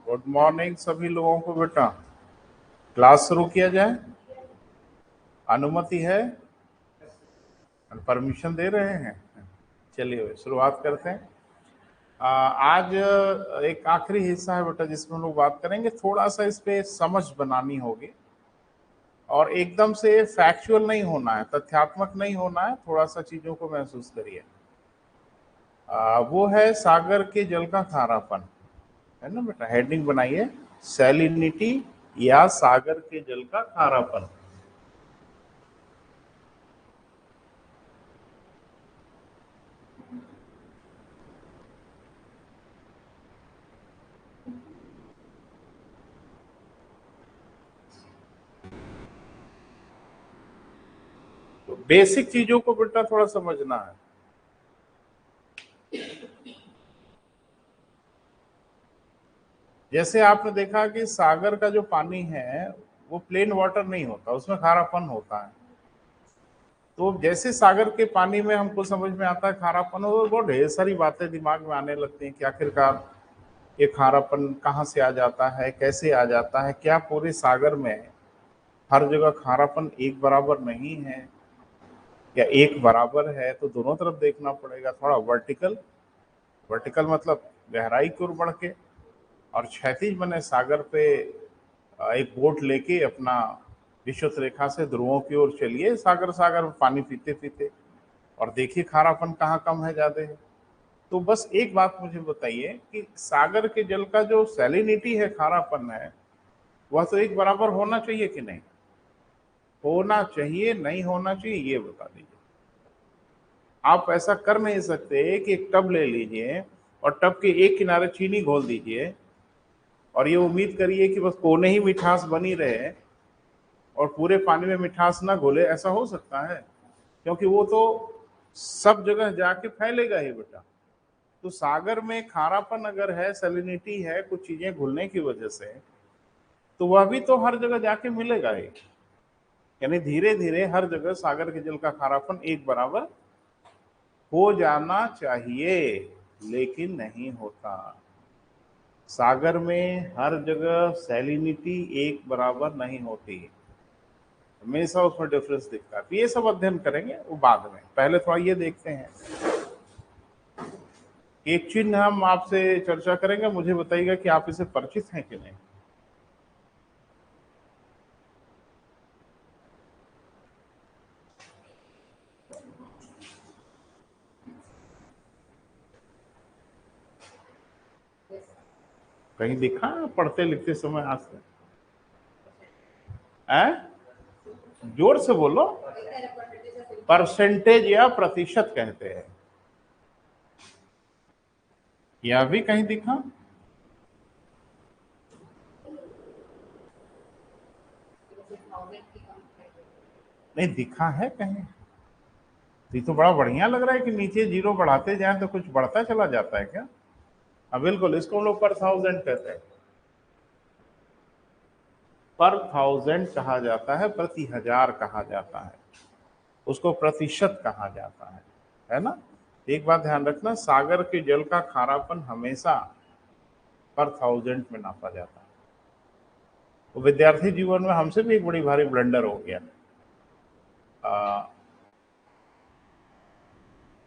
Good morning सभी लोगों को। बेटा क्लास शुरू किया जाए, अनुमति है? परमिशन दे रहे हैं? चलिए शुरुआत करते हैं। आज एक आखिरी हिस्सा है बेटा जिसमें हम लोग बात करेंगे, थोड़ा सा इस पे समझ बनानी होगी और एकदम से फैक्चुअल नहीं होना है, तथ्यात्मक नहीं होना है, थोड़ा सा चीजों को महसूस करिए। वो है सागर के जल का खारापन, है ना बेटा? हेडिंग बनाइए, सैलिनिटी या सागर के जल का खारापन। तो बेसिक चीजों को बेटा थोड़ा समझना है। जैसे आपने देखा कि सागर का जो पानी है वो प्लेन वाटर नहीं होता, उसमें खारापन होता है। तो जैसे सागर के पानी में हमको समझ में आता है खारापन, और बहुत ढेर सारी बातें दिमाग में आने लगती हैं कि आखिरकार ये खारापन कहाँ से आ जाता है, कैसे आ जाता है, क्या पूरे सागर में हर जगह खारापन एक बराबर नहीं है या एक बराबर है? तो दोनों तरफ देखना पड़ेगा, थोड़ा वर्टिकल, वर्टिकल मतलब गहराई की ओर बढ़ के, और क्षैतिज बने सागर पे एक बोट लेके अपना विषुवत रेखा से ध्रुवों की ओर चलिए, सागर सागर में पानी पीते पीते, और देखिए खारापन कहाँ कम है, ज्यादा है। तो बस एक बात मुझे बताइए कि सागर के जल का जो सैलिनिटी है, खारापन है, वह तो एक बराबर होना चाहिए कि नहीं? होना चाहिए, नहीं होना चाहिए, ये बता दीजिए। आप ऐसा कर नहीं सकते कि एक टब ले लीजिए और टब के एक किनारे चीनी घोल दीजिए और ये उम्मीद करिए कि बस कोने ही मिठास बनी रहे और पूरे पानी में मिठास ना घोले। ऐसा हो सकता है? क्योंकि वो तो सब जगह जाके फैलेगा ही बेटा। तो सागर में खारापन अगर है, सैलिनिटी है, कुछ चीजें घुलने की वजह से, तो वह भी तो हर जगह जाके मिलेगा ही। यानी धीरे धीरे हर जगह सागर के जल का खारापन एक बराबर हो जाना चाहिए, लेकिन नहीं होता। सागर में हर जगह सैलिनिटी एक बराबर नहीं होती, हमेशा उसमें डिफरेंस दिखता है। तो ये सब अध्ययन करेंगे वो बाद में, पहले थोड़ा ये देखते हैं। एक चिन्ह हम आपसे चर्चा करेंगे, मुझे बताइएगा कि आप इसे परिचित हैं कि नहीं। कहीं दिखा पढ़ते लिखते समय आज तक? जोर से बोलो। परसेंटेज या प्रतिशत कहते हैं, यह भी कहीं दिखा? नहीं दिखा है कहीं? ये तो बड़ा बढ़िया लग रहा है कि नीचे जीरो बढ़ाते जाए तो कुछ बढ़ता चला जाता है क्या? हाँ बिल्कुल, इसको हम लोग पर थाउजेंड कहते हैं। पर थाउजेंड कहा जाता है, प्रति हजार कहा जाता है, उसको प्रतिशत कहा जाता है ना? एक बात ध्यान रखना, सागर के जल का खारापन हमेशा पर थाउजेंड में नापा जाता है। तो विद्यार्थी जीवन में हमसे भी एक बड़ी भारी ब्लंडर हो गया।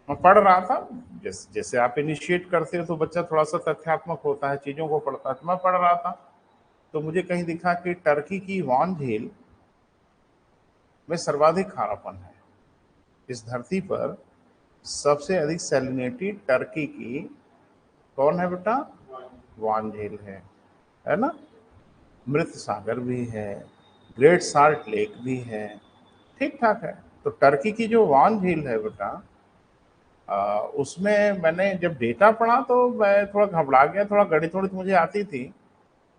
मैं पढ़ रहा था, जैसे आप इनिशिएट करते हो तो बच्चा थोड़ा सा तथ्यात्मक होता है, चीजों को पढ़ता है। तो मैं पढ़ रहा था तो मुझे कहीं दिखा कि टर्की की वान झील में सर्वाधिक खारापन है। इस धरती पर सबसे अधिक सैलिनिटी टर्की की कौन है बेटा? वान झील है ना? मृत सागर भी है, ग्रेट साल्ट लेक भी है, ठीक ठाक है। तो टर्की की जो वान झील है बेटा, उसमें मैंने जब डेटा पढ़ा तो मैं थोड़ा घबरा गया, थोड़ा गणित थोड़ी मुझे आती थी,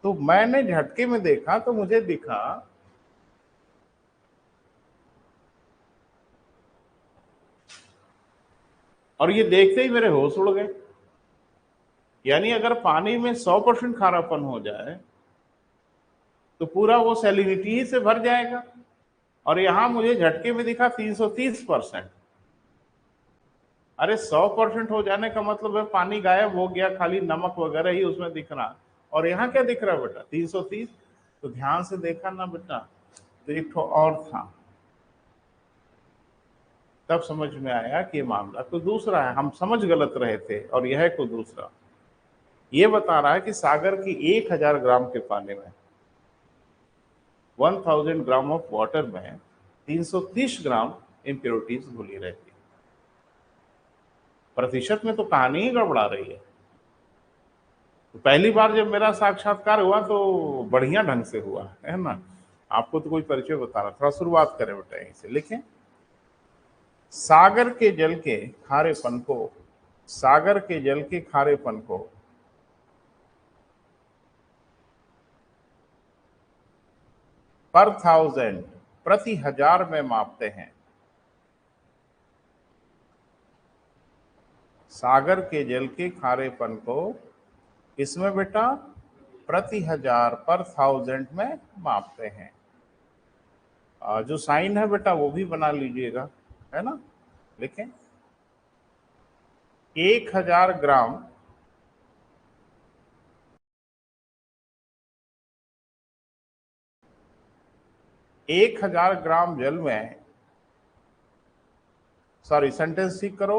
तो मैंने झटके में देखा तो मुझे दिखा और ये देखते ही मेरे होश उड़ गए। यानी अगर पानी में 100% खारापन हो जाए तो पूरा वो सैलिनिटी ही से भर जाएगा, और यहां मुझे झटके में दिखा 330%। अरे 100% हो जाने का मतलब है पानी गायब हो गया, खाली नमक वगैरह ही उसमें दिख रहा। और यहाँ क्या दिख रहा है बेटा 330। तो ध्यान से देखा ना बेटा, तो एक ठो और था, तब समझ में आया कि मामला तो दूसरा है, हम समझ गलत रहे थे और यह को दूसरा। ये बता रहा है कि सागर की 1000 ग्राम के पानी में 1000 ग्राम ऑफ वाटर में 330 ग्राम इम्प्योरिटीज घुली रहती है। प्रतिशत में तो कहानी ही गड़बड़ा रही है। तो पहली बार जब मेरा साक्षात्कार हुआ तो बढ़िया ढंग से हुआ है ना। आपको तो कोई परिचय बता रहा, थोड़ा शुरुआत करें बेटा यहीं से। लिखें, सागर के जल के खारेपन को, सागर के जल के खारेपन को पर 1000 प्रति 1000 में मापते हैं। सागर के जल के खारेपन को इसमें बेटा प्रति 1000 पर 1000 में मापते हैं। जो साइन है बेटा वो भी बना लीजिएगा, है ना। लिखें, 1000 ग्राम एक 1000 ग्राम जल में, सॉरी सेंटेंस ठीक करो,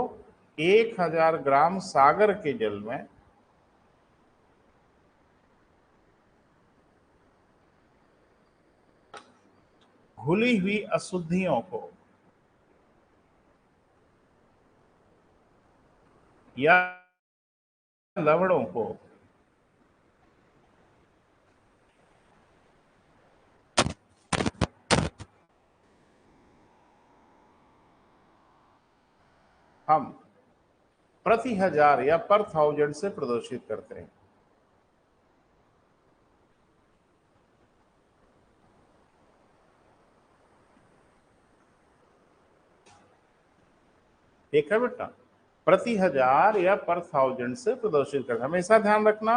1000 ग्राम सागर के जल में घुली हुई अशुद्धियों को या लवणों को हम प्रति 1000 या पर 1000 से प्रदर्शित करते हैं। ठीक है बेटा, प्रति 1000 या पर 1000 से प्रदर्शित करते हैं। हमेशा ध्यान रखना,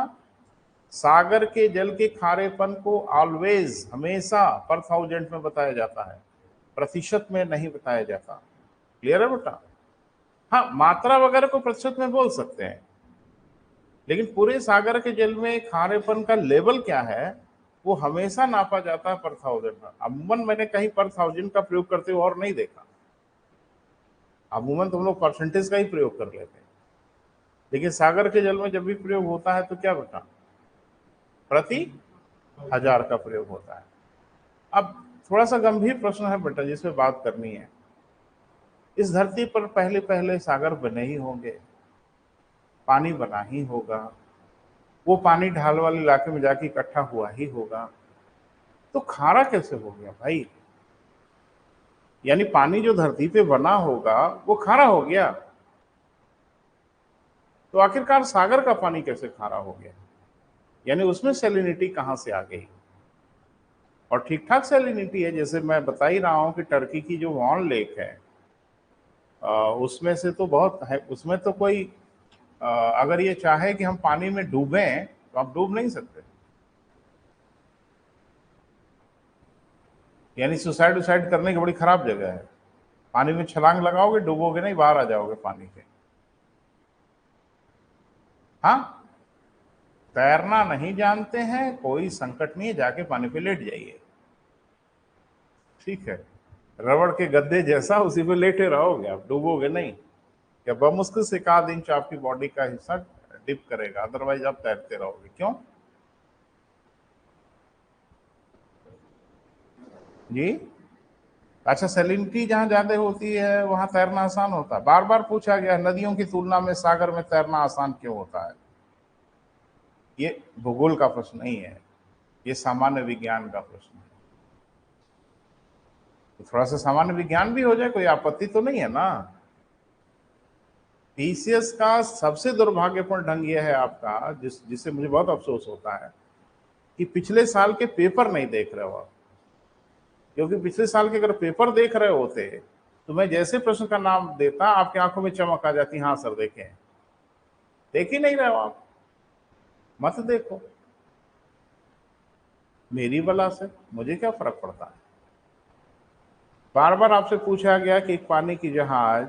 सागर के जल के खारेपन को ऑलवेज, हमेशा पर 1000 में बताया जाता है, प्रतिशत में नहीं बताया जाता। क्लियर है बेटा। हाँ, मात्रा वगैरह को प्रतिशत में बोल सकते हैं, लेकिन पूरे सागर के जल में खारेपन का लेवल क्या है वो हमेशा नापा जाता है पर 1000 में। अमूमन मैंने कहीं पर 1000 का प्रयोग करते हुए और नहीं देखा। अमूमन तुम लोग परसेंटेज का ही प्रयोग कर लेते हैं, लेकिन सागर के जल में जब भी प्रयोग होता है तो क्या बेटा, प्रति 1000 का प्रयोग होता है। अब थोड़ा सा गंभीर प्रश्न है बेटा जिसपे बात करनी है। इस धरती पर पहले पहले सागर बने ही होंगे, पानी बना ही होगा, वो पानी ढाल वाले इलाके में जाके इकट्ठा हुआ ही होगा, तो खारा कैसे हो गया भाई? यानी पानी जो धरती पे बना होगा वो खारा हो गया, तो आखिरकार सागर का पानी कैसे खारा हो गया? यानी उसमें सैलिनिटी कहां से आ गई? और ठीक ठाक सैलिनिटी है, जैसे मैं बता ही रहा हूं कि टर्की की जो वॉन लेक है उसमें से तो बहुत है, उसमें तो कोई अगर ये चाहे कि हम पानी में डूबें तो आप डूब नहीं सकते। यानी सुसाइड उसाइड करने की बड़ी खराब जगह है। पानी में छलांग लगाओगे डूबोगे नहीं, बाहर आ जाओगे पानी के। हाँ, तैरना नहीं जानते हैं कोई संकट नहीं है, जाके पानी पे लेट जाइए, ठीक है। रबड़ के गद्दे जैसा उसी पे लेटे रहोगे, आप डूबोगे नहीं। या बमुश्किल से 1 इंच आपकी बॉडी का हिस्सा डिप करेगा, अदरवाइज आप तैरते रहोगे। क्यों जी? अच्छा, सैलिनिटी जहां ज्यादा होती है वहां तैरना आसान होता है। बार बार पूछा गया नदियों की तुलना में सागर में तैरना आसान क्यों होता है। ये भूगोल का प्रश्न नहीं है, ये सामान्य विज्ञान का प्रश्न है। तो थोड़ा सा सामान्य विज्ञान भी हो जाए, कोई आपत्ति तो नहीं है ना। पीसीएस का सबसे दुर्भाग्यपूर्ण ढंग यह है आपका, जिससे मुझे बहुत अफसोस होता है कि पिछले साल के पेपर नहीं देख रहे हो आप। क्योंकि पिछले साल के अगर पेपर देख रहे होते तो मैं जैसे प्रश्न का नाम देता आपकी आंखों में चमक आ जाती, हाँ सर देखें। देख ही नहीं रहे हो आप, मत देखो, मेरी बला से मुझे क्या फर्क पड़ता है। बार बार आपसे पूछा गया कि एक पानी की जहाज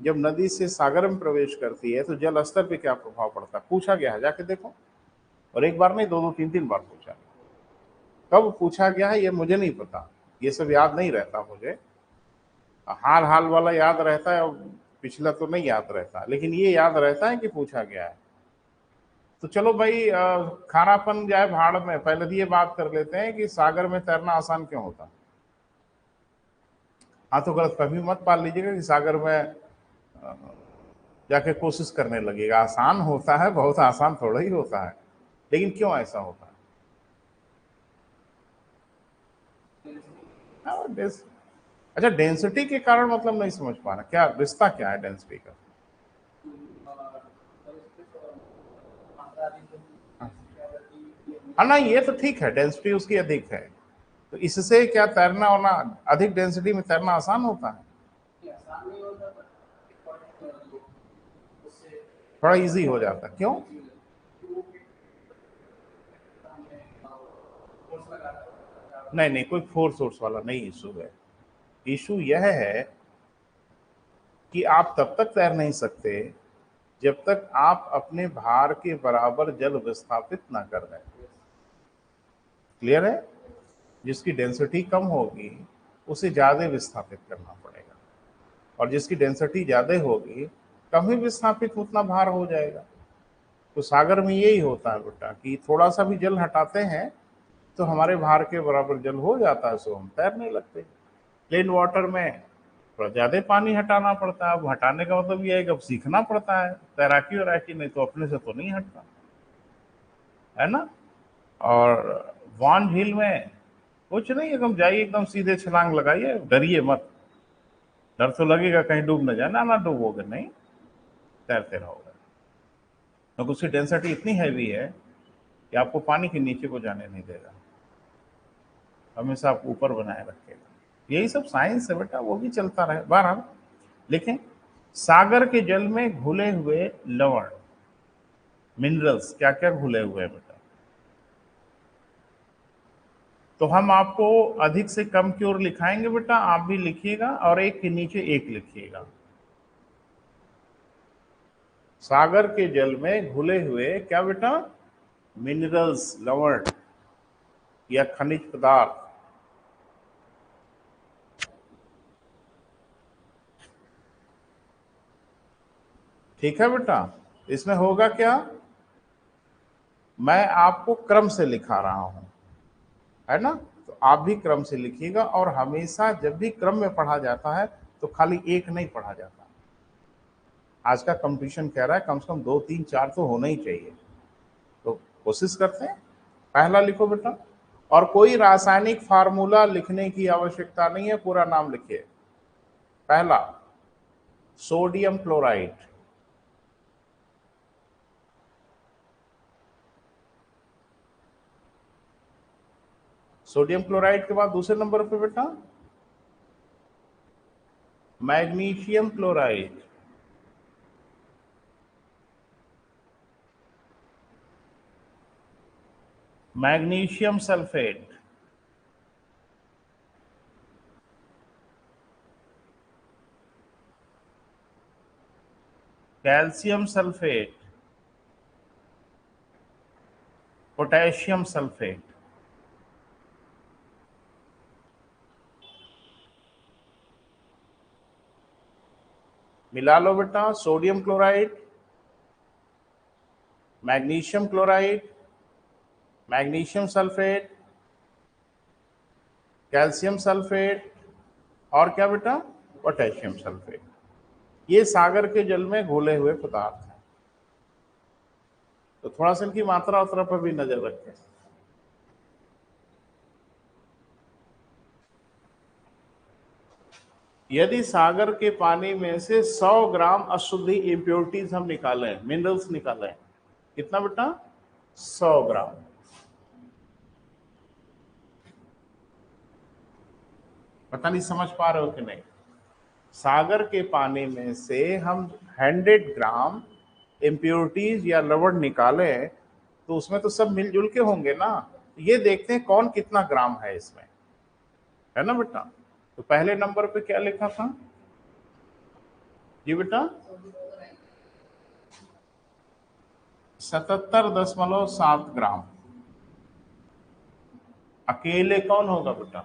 जब नदी से सागर में प्रवेश करती है तो जल स्तर पे क्या प्रभाव पड़ता है, पूछा गया है, जाके देखो। और एक बार नहीं, दो दो तीन तीन बार पूछा। कब पूछा गया है ये मुझे नहीं पता, ये सब याद नहीं रहता मुझे। हाल हाल वाला याद रहता है, पिछला तो नहीं याद रहता, लेकिन ये याद रहता है कि पूछा गया है। तो चलो भाई, खारापन जाए भाड़ में, पहले तो ये बात कर लेते हैं कि सागर में तैरना आसान क्यों होता। हाँ, तो गलत फहमी मत पाल लीजिएगा कि सागर में जाके कोशिश करने लगेगा। आसान होता है, बहुत आसान थोड़ा ही होता है, लेकिन क्यों ऐसा होता है? अच्छा, डेंसिटी के कारण मतलब नहीं समझ पा रहा, क्या रिश्ता क्या है डेंसिटी का? हाँ ना, ये तो ठीक है, डेंसिटी उसकी अधिक है, तो इससे क्या तैरना होना, अधिक डेंसिटी में तैरना आसान होता है? थोड़ा इजी हो जाता है, क्यों? नहीं नहीं, कोई फोर्स सोर्स वाला नहीं इशू है। इशू यह है कि आप तब तक तैर नहीं सकते जब तक आप अपने भार के बराबर जल विस्थापित ना कर दें। क्लियर है? जिसकी डेंसिटी कम होगी उसे ज्यादा विस्थापित करना पड़ेगा, और जिसकी डेंसिटी ज्यादा होगी कम ही विस्थापित उतना भार हो जाएगा। तो सागर में यही होता है बेटा कि थोड़ा सा भी जल हटाते हैं तो हमारे भार के बराबर जल हो जाता है, सो हम तैरने लगते। प्लेन वाटर में थोड़ा ज्यादा पानी हटाना पड़ता है। अब हटाने का मतलब ये है कि अब सीखना पड़ता है तैराकी वैराकी, नहीं तो अपने से तो नहीं हटता है ना। और वान झील में कुछ नहीं, एकदम जाइए, एकदम सीधे छलांग लगाइए, डरिए मत। डर तो लगेगा कहीं डूब न जाए, ना ना डूबोगे नहीं, तैरते रहोगे, क्योंकि उसकी डेंसिटी इतनी हैवी है कि आपको पानी के नीचे को जाने नहीं देगा, हमेशा आप ऊपर बनाए रखेगा। यही सब साइंस है बेटा, वो भी चलता रहे। बहरहाल देखें, सागर के जल में घुले हुए लवण, मिनरल्स क्या क्या घुले हुए हैं बेटा। तो हम आपको अधिक से कम की ओर लिखाएंगे बेटा, आप भी लिखिएगा और एक के नीचे एक लिखिएगा। सागर के जल में घुले हुए क्या बेटा? मिनरल्स, लवण या खनिज पदार्थ। ठीक है बेटा, इसमें होगा क्या, मैं आपको क्रम से लिखा रहा हूं, है ना। तो आप भी क्रम से लिखिएगा, और हमेशा जब भी क्रम में पढ़ा जाता है तो खाली एक नहीं पढ़ा जाता। आज का कंपटीशन कह रहा है कम से कम दो तीन चार तो होना ही चाहिए। तो कोशिश करते हैं। पहला लिखो बेटा, और कोई रासायनिक फार्मूला लिखने की आवश्यकता नहीं है, पूरा नाम लिखिए। पहला, सोडियम क्लोराइड। सोडियम क्लोराइड के बाद दूसरे नंबर पे बेटा magnesium chloride. Magnesium sulphate. Calcium sulphate. Potassium sulphate. मिला लो बेटा, sodium chloride, magnesium chloride, magnesium sulphate, calcium sulphate, और क्या बेटा? Potassium sulphate. ये सागर के जल में घुले हुए पदार्थ हैं। तो थोड़ा सा इनकी मात्रा वात्रा पर भी नजर रखें। यदि सागर के पानी में से 100 ग्राम अशुद्धि इम्प्योरिटीज हम निकालें, मिनरल्स निकालें, कितना बेटा? 100 ग्राम। पता नहीं समझ पा रहे हो कि नहीं। सागर के पानी में से हम 100 ग्राम इम्प्योरिटीज या लवण निकालें तो उसमें तो सब मिलजुल के होंगे ना। ये देखते हैं कौन कितना ग्राम है इसमें, है ना बेटा। तो पहले नंबर पे क्या लिखा था जी बेटा? 77.7 ग्राम। अकेले कौन होगा बेटा?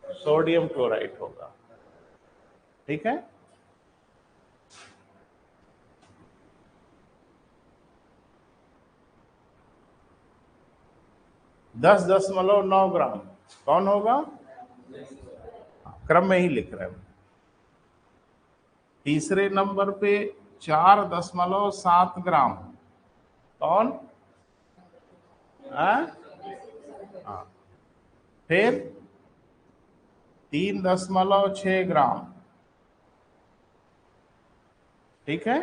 सोडियम क्लोराइड होगा। ठीक है, 10.9 ग्राम कौन होगा? क्रम में ही लिख रहे हैं। तीसरे नंबर पे 4.7 ग्राम कौन? हाँ, फिर 3.6 ग्राम। ठीक है,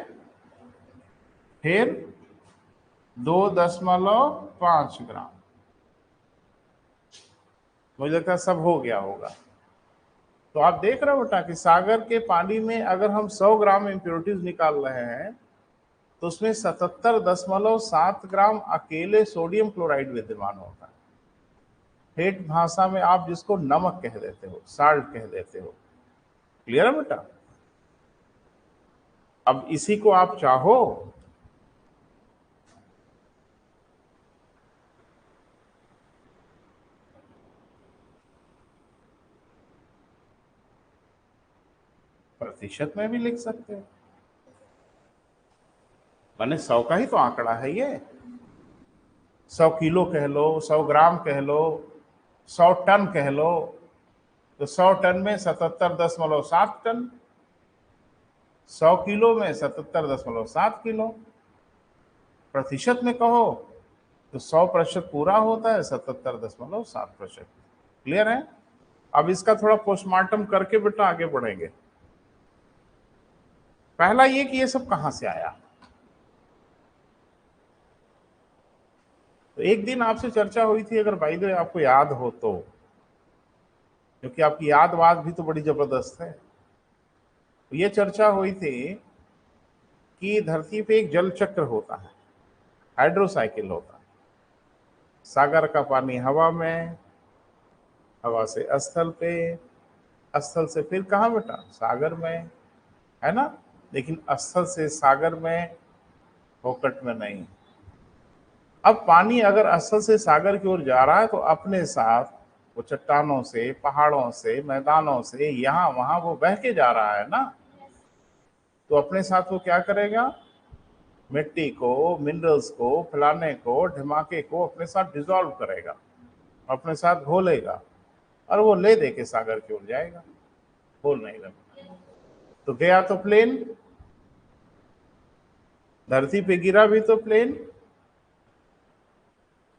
फिर 2.5 ग्राम। मुझे लगता है सब हो गया होगा। तो आप देख रहे हो बेटा कि सागर के पानी में अगर हम 100 ग्राम इम्प्योरिटीज निकाल रहे हैं तो उसमें 77.7 ग्राम अकेले सोडियम क्लोराइड विद्यमान होता है। ठेठ भाषा में आप जिसको नमक कह देते हो, साल्ट कह देते हो। क्लियर है बेटा? अब इसी को आप चाहो प्रतिशत में भी लिख सकते हो। मैंने 100 का ही तो आंकड़ा है ये। 100 किलो कह लो, 100 ग्राम कह लो, 100 टन कह लो, तो 100 टन में 77.7 टन, 100 किलो में 77.7 किलो। प्रतिशत में कहो तो 100% पूरा होता है, 77.7%। क्लियर है? अब इसका थोड़ा पोस्टमार्टम करके बेटा आगे बढ़ेंगे। पहला ये कि ये सब कहां से आया। तो एक दिन आपसे चर्चा हुई थी, अगर भाई दो आपको याद हो तो, क्योंकि आपकी याद वाद भी तो बड़ी जबरदस्त है। तो ये चर्चा हुई थी कि धरती पे एक जल चक्र होता है, हाइड्रोसाइकिल होता है। सागर का पानी हवा में, हवा से स्थल पे, स्थल से फिर कहाँ बेटा? सागर में, है ना? लेकिन स्थल से सागर में, फोकट में नहीं। अब पानी अगर स्थल से सागर की ओर जा रहा है तो अपने साथ वो चट्टानों से, पहाड़ों से, मैदानों से यहाँ वहां वो बह के जा रहा है ना। तो अपने साथ वो क्या करेगा? मिट्टी को, मिनरल्स को, फलाने को, ढिमाके को अपने साथ डिजोल्व करेगा, अपने साथ घोलेगा, और वो ले दे के सागर की ओर जाएगा। बोल नहीं रहा। तो गया तो प्लेन, धरती पे गिरा भी तो प्लेन,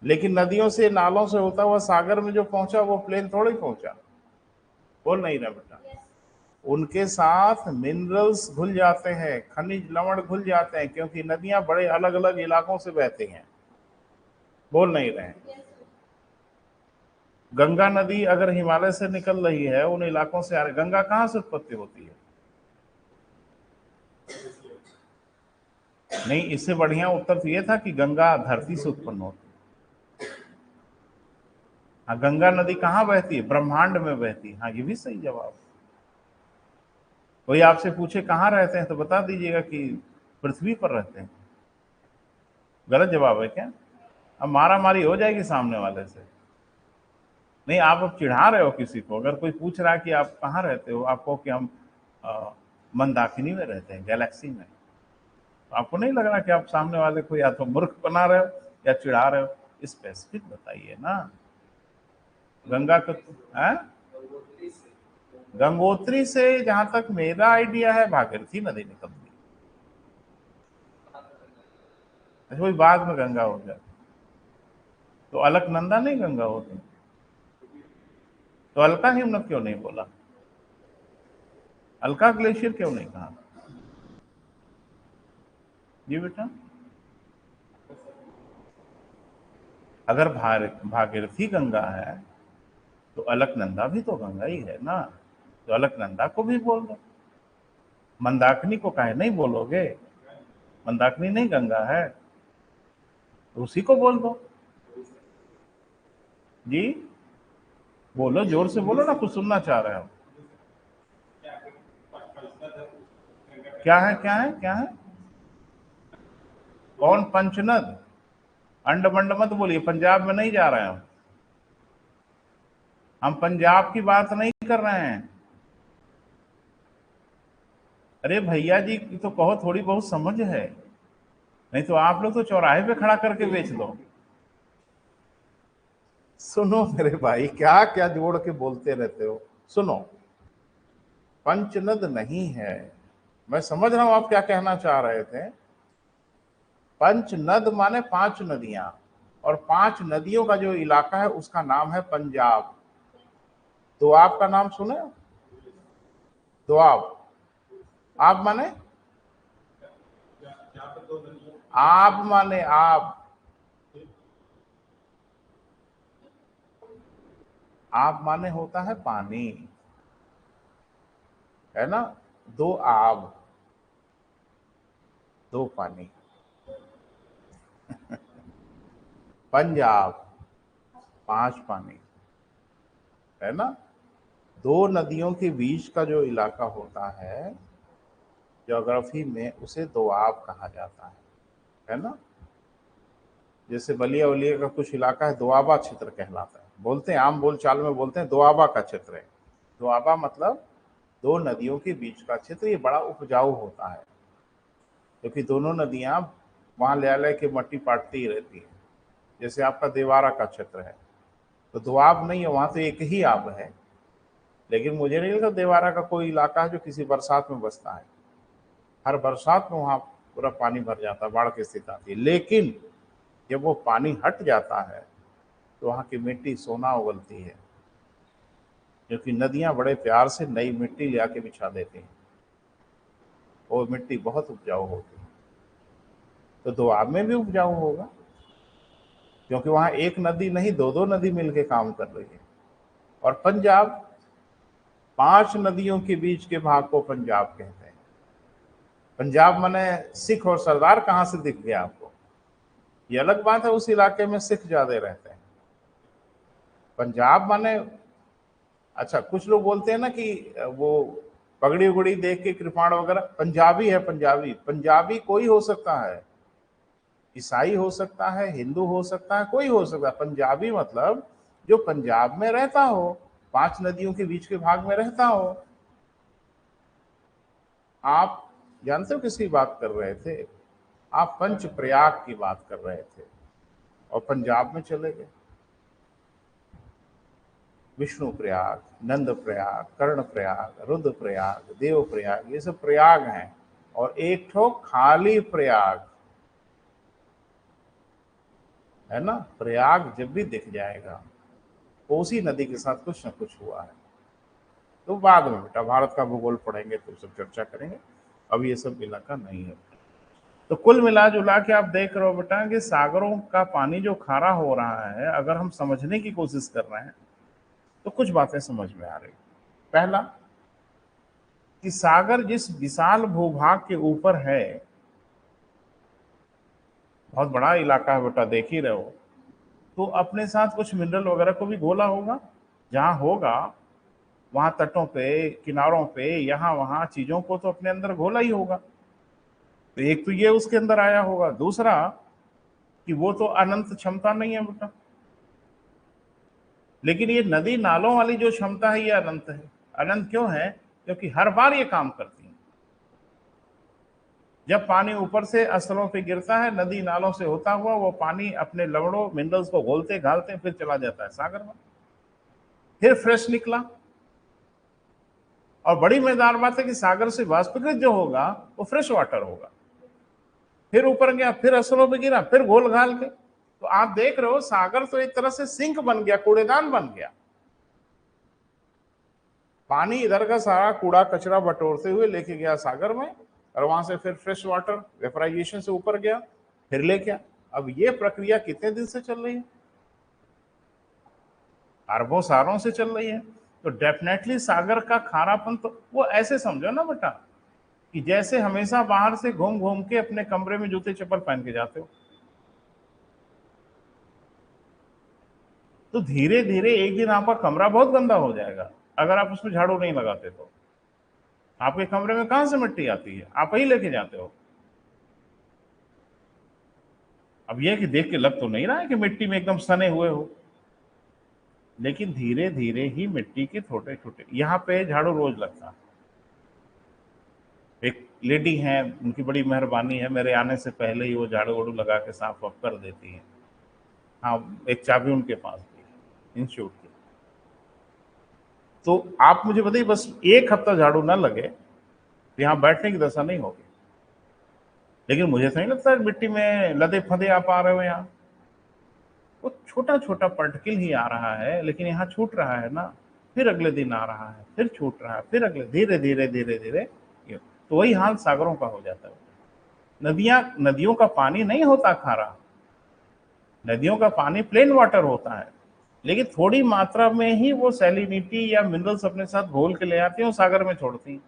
लेकिन नदियों से, नालों से होता हुआ सागर में जो पहुंचा वो प्लेन थोड़ी पहुंचा। बोल नहीं रहा बेटा? उनके साथ मिनरल्स घुल जाते हैं, खनिज लवण घुल जाते हैं, क्योंकि नदियां बड़े अलग अलग इलाकों से बहती हैं। बोल नहीं रहे? गंगा नदी अगर हिमालय से निकल रही है, उन इलाकों से आ रही, गंगा कहां से उत्पत्ति होती है? नहीं, इससे बढ़िया उत्तर तो ये था कि गंगा धरती से उत्पन्न होती है। हाँ, गंगा नदी कहाँ बहती है? ब्रह्मांड में बहती है। हाँ, ये भी सही जवाब। कोई आपसे पूछे कहाँ रहते हैं तो बता दीजिएगा कि पृथ्वी पर रहते हैं। गलत जवाब है क्या? अब मारा मारी हो जाएगी सामने वाले से। नहीं, आप अब चिढ़ा रहे हो किसी को। अगर कोई पूछ रहा है कि आप कहाँ रहते हो, आपको कि हम मंदाकिनी में रहते हैं, गैलेक्सी में, तो आपको नहीं लग रहा कि आप सामने वाले को या तो मूर्ख बना रहे हो या चिढ़ा रहे हो? स्पेसिफिक बताइए ना। गंगा को है? गंगोत्री से जहां तक मेरा आइडिया है भागीरथी नदी निकलती है। अच्छा, वही बाद में गंगा हो जाए तो अलकनंदा नहीं गंगा होती? तो अलका हिमनद क्यों नहीं बोला? अलका ग्लेशियर क्यों नहीं कहा? जी बेटा, अगर भागीरथी गंगा है तो अलकनंदा भी तो गंगा ही है ना। तो अलकनंदा को भी बोल दो। मंदाकिनी को काहे नहीं बोलोगे? मंदाकिनी नहीं गंगा है तो उसी को बोल दो। जी बोलो, जोर से बोलो ना, कुछ सुनना चाह रहे हो। क्या है, क्या है, क्या है? कौन? पंचनद? अंड मंड मत बोलिए, पंजाब में नहीं जा रहे हैं हम पंजाब की बात नहीं कर रहे हैं। अरे भैया जी तो कहो, थोड़ी बहुत समझ है, नहीं तो आप लोग तो चौराहे पे खड़ा करके बेच दो। सुनो मेरे भाई, क्या क्या जोड़ के बोलते रहते हो। सुनो, पंचनद नहीं है, मैं समझ रहा हूं आप क्या कहना चाह रहे थे। पंचनद माने 5 नदियां, और 5 नदियों का जो इलाका है उसका नाम है पंजाब। दोआब का नाम सुने? दोआब, आप माने आप माने आप माने होता है पानी, है ना। दो आब, दो पानी। पंजाब 5 पानी, है ना। 2 नदियों के बीच का जो इलाका होता है ज्योग्राफी में, उसे दोआब कहा जाता है ना। जैसे बलिया उलिया का कुछ इलाका है दोआबा क्षेत्र कहलाता है, बोलते हैं आम बोल चाल में बोलते हैं दोआबा का क्षेत्र है। दोआबा मतलब 2 नदियों के बीच का क्षेत्र, ये बड़ा उपजाऊ होता है क्योंकि दोनों नदियां वहां ले ले के मट्टी पाटती ही रहती है। जैसे आपका देवारा का क्षेत्र है तो दोआब नहीं है, वहां तो एक ही आब है, लेकिन मुझे नहीं लगता देवारा का कोई इलाका है जो किसी बरसात में बसता है। हर बरसात में वहां पूरा पानी भर जाता है, बाढ़ की स्थिति आती है। लेकिन जब वो पानी हट जाता है तो वहां की मिट्टी सोना उगलती है, क्योंकि नदियां बड़े प्यार से नई मिट्टी ले आके बिछा देती हैं, वो मिट्टी बहुत उपजाऊ होती है। तो दोआब में भी उपजाऊ होगा, क्योंकि वहां एक नदी नहीं, 2-2 नदी मिलके काम कर रही है। और पंजाब, 5 नदियों के बीच के भाग को पंजाब कहते हैं। पंजाब माने सिख और सरदार कहां से दिख गया आपको? ये अलग बात है, उस इलाके में सिख ज्यादा रहते हैं। पंजाब माने, अच्छा कुछ लोग बोलते हैं ना कि वो पगड़ी उगड़ी देख के कृपाण वगैरह, पंजाबी है। पंजाबी पंजाबी कोई हो सकता है, ईसाई हो सकता है, हिंदू हो सकता है, कोई हो सकता है। पंजाबी मतलब जो पंजाब में रहता हो, 5 नदियों के बीच के भाग में रहता हो। आप जानते हो किसकी बात कर रहे थे? आप पंच प्रयाग की बात कर रहे थे और पंजाब में चले गए। विष्णु प्रयाग, नंद प्रयाग, कर्ण प्रयाग, रुद्र प्रयाग, देव प्रयाग, ये सब प्रयाग हैं। और एक ठो खाली प्रयाग है ना। प्रयाग जब भी दिख जाएगा कोसी नदी के साथ कुछ ना कुछ हुआ है। तो बाद में बेटा भारत का भूगोल पढ़ेंगे तो सब चर्चा करेंगे, अब ये सब इलाका नहीं है। तो कुल मिला जुला के आप देख रहे हो बेटा कि सागरों का पानी जो खारा हो रहा है, अगर हम समझने की कोशिश कर रहे हैं तो कुछ बातें समझ में आ रही। पहला कि सागर जिस विशाल भूभाग के ऊपर है, बहुत बड़ा इलाका है बेटा, देख ही रहे हो, तो अपने साथ कुछ मिनरल वगैरह को भी घोला होगा। जहां होगा वहां तटों पे, किनारों पे, यहां वहां चीजों को तो अपने अंदर घोला ही होगा। तो एक तो ये उसके अंदर आया होगा। दूसरा कि वो तो अनंत क्षमता नहीं है बेटा, लेकिन ये नदी नालों वाली जो क्षमता है ये अनंत है। अनंत क्यों है? क्योंकि हर बार ये काम करती है। जब पानी ऊपर से स्थलों पे गिरता है, नदी नालों से होता हुआ वो पानी अपने लवणों मिनरल्स को घोलते घालते फिर चला जाता है सागर में, फिर फ्रेश निकला। और बड़ी मजेदार बात है कि सागर से वाष्पीकृत जो होगा वो फ्रेश वाटर होगा, फिर ऊपर गया, फिर स्थलों पे गिरा, फिर घोल घाल के। तो आप देख रहे हो सागर तो एक तरह से सिंक बन गया, कूड़ेदान बन गया। पानी इधर का सारा कूड़ा कचरा बटोरते हुए लेके गया सागर में, और वहां से फिर फ्रेश वाटर वेपराइजेशन से ऊपर गया, फिर ले गया। अब ये प्रक्रिया कितने दिन से चल रही है? अरबों सालों से चल रही है। तो डेफिनेटली सागर का खारापन तो वो ऐसे समझो ना बेटा कि जैसे हमेशा बाहर से घूम घूम के अपने कमरे में जूते चप्पल पहन के जाते हो, तो धीरे धीरे एक दिन आपका कमरा बहुत गंदा हो जाएगा अगर आप उसमें झाड़ू नहीं लगाते तो। आपके कमरे में कहां से मिट्टी आती है? आप ही लेके जाते हो। अब यह कि देख के लग तो नहीं रहा है कि मिट्टी में एकदम सने हुए हो, लेकिन धीरे धीरे ही मिट्टी के छोटे छोटे, यहाँ पे झाड़ू रोज लगता है। एक लेडी हैं, उनकी बड़ी मेहरबानी है, मेरे आने से पहले ही वो झाड़ू वाड़ू लगा के साफ वाफ कर देती हैं। हाँ, एक चाबी उनके पास भी है इंस्टीट्यूट की। तो आप मुझे बताइए, बस एक हफ्ता झाड़ू ना लगे तो यहाँ बैठने की दशा नहीं होगी। लेकिन मुझे तो नहीं लगता है मिट्टी में लदे फंदे आप आ रहे हो यहाँ। वो छोटा छोटा पार्टिकल ही आ रहा है, लेकिन यहाँ छूट रहा है ना, फिर अगले दिन आ रहा है, फिर छूट रहा है, फिर अगले, धीरे धीरे धीरे धीरे। तो वही हाल सागरों का हो जाता है। नदियों का पानी नहीं होता खारा, नदियों का पानी प्लेन वाटर होता है, लेकिन थोड़ी मात्रा में ही वो सैलिनिटी या मिनरल्स अपने साथ घोल के ले आती हैं और सागर में छोड़ती हैं,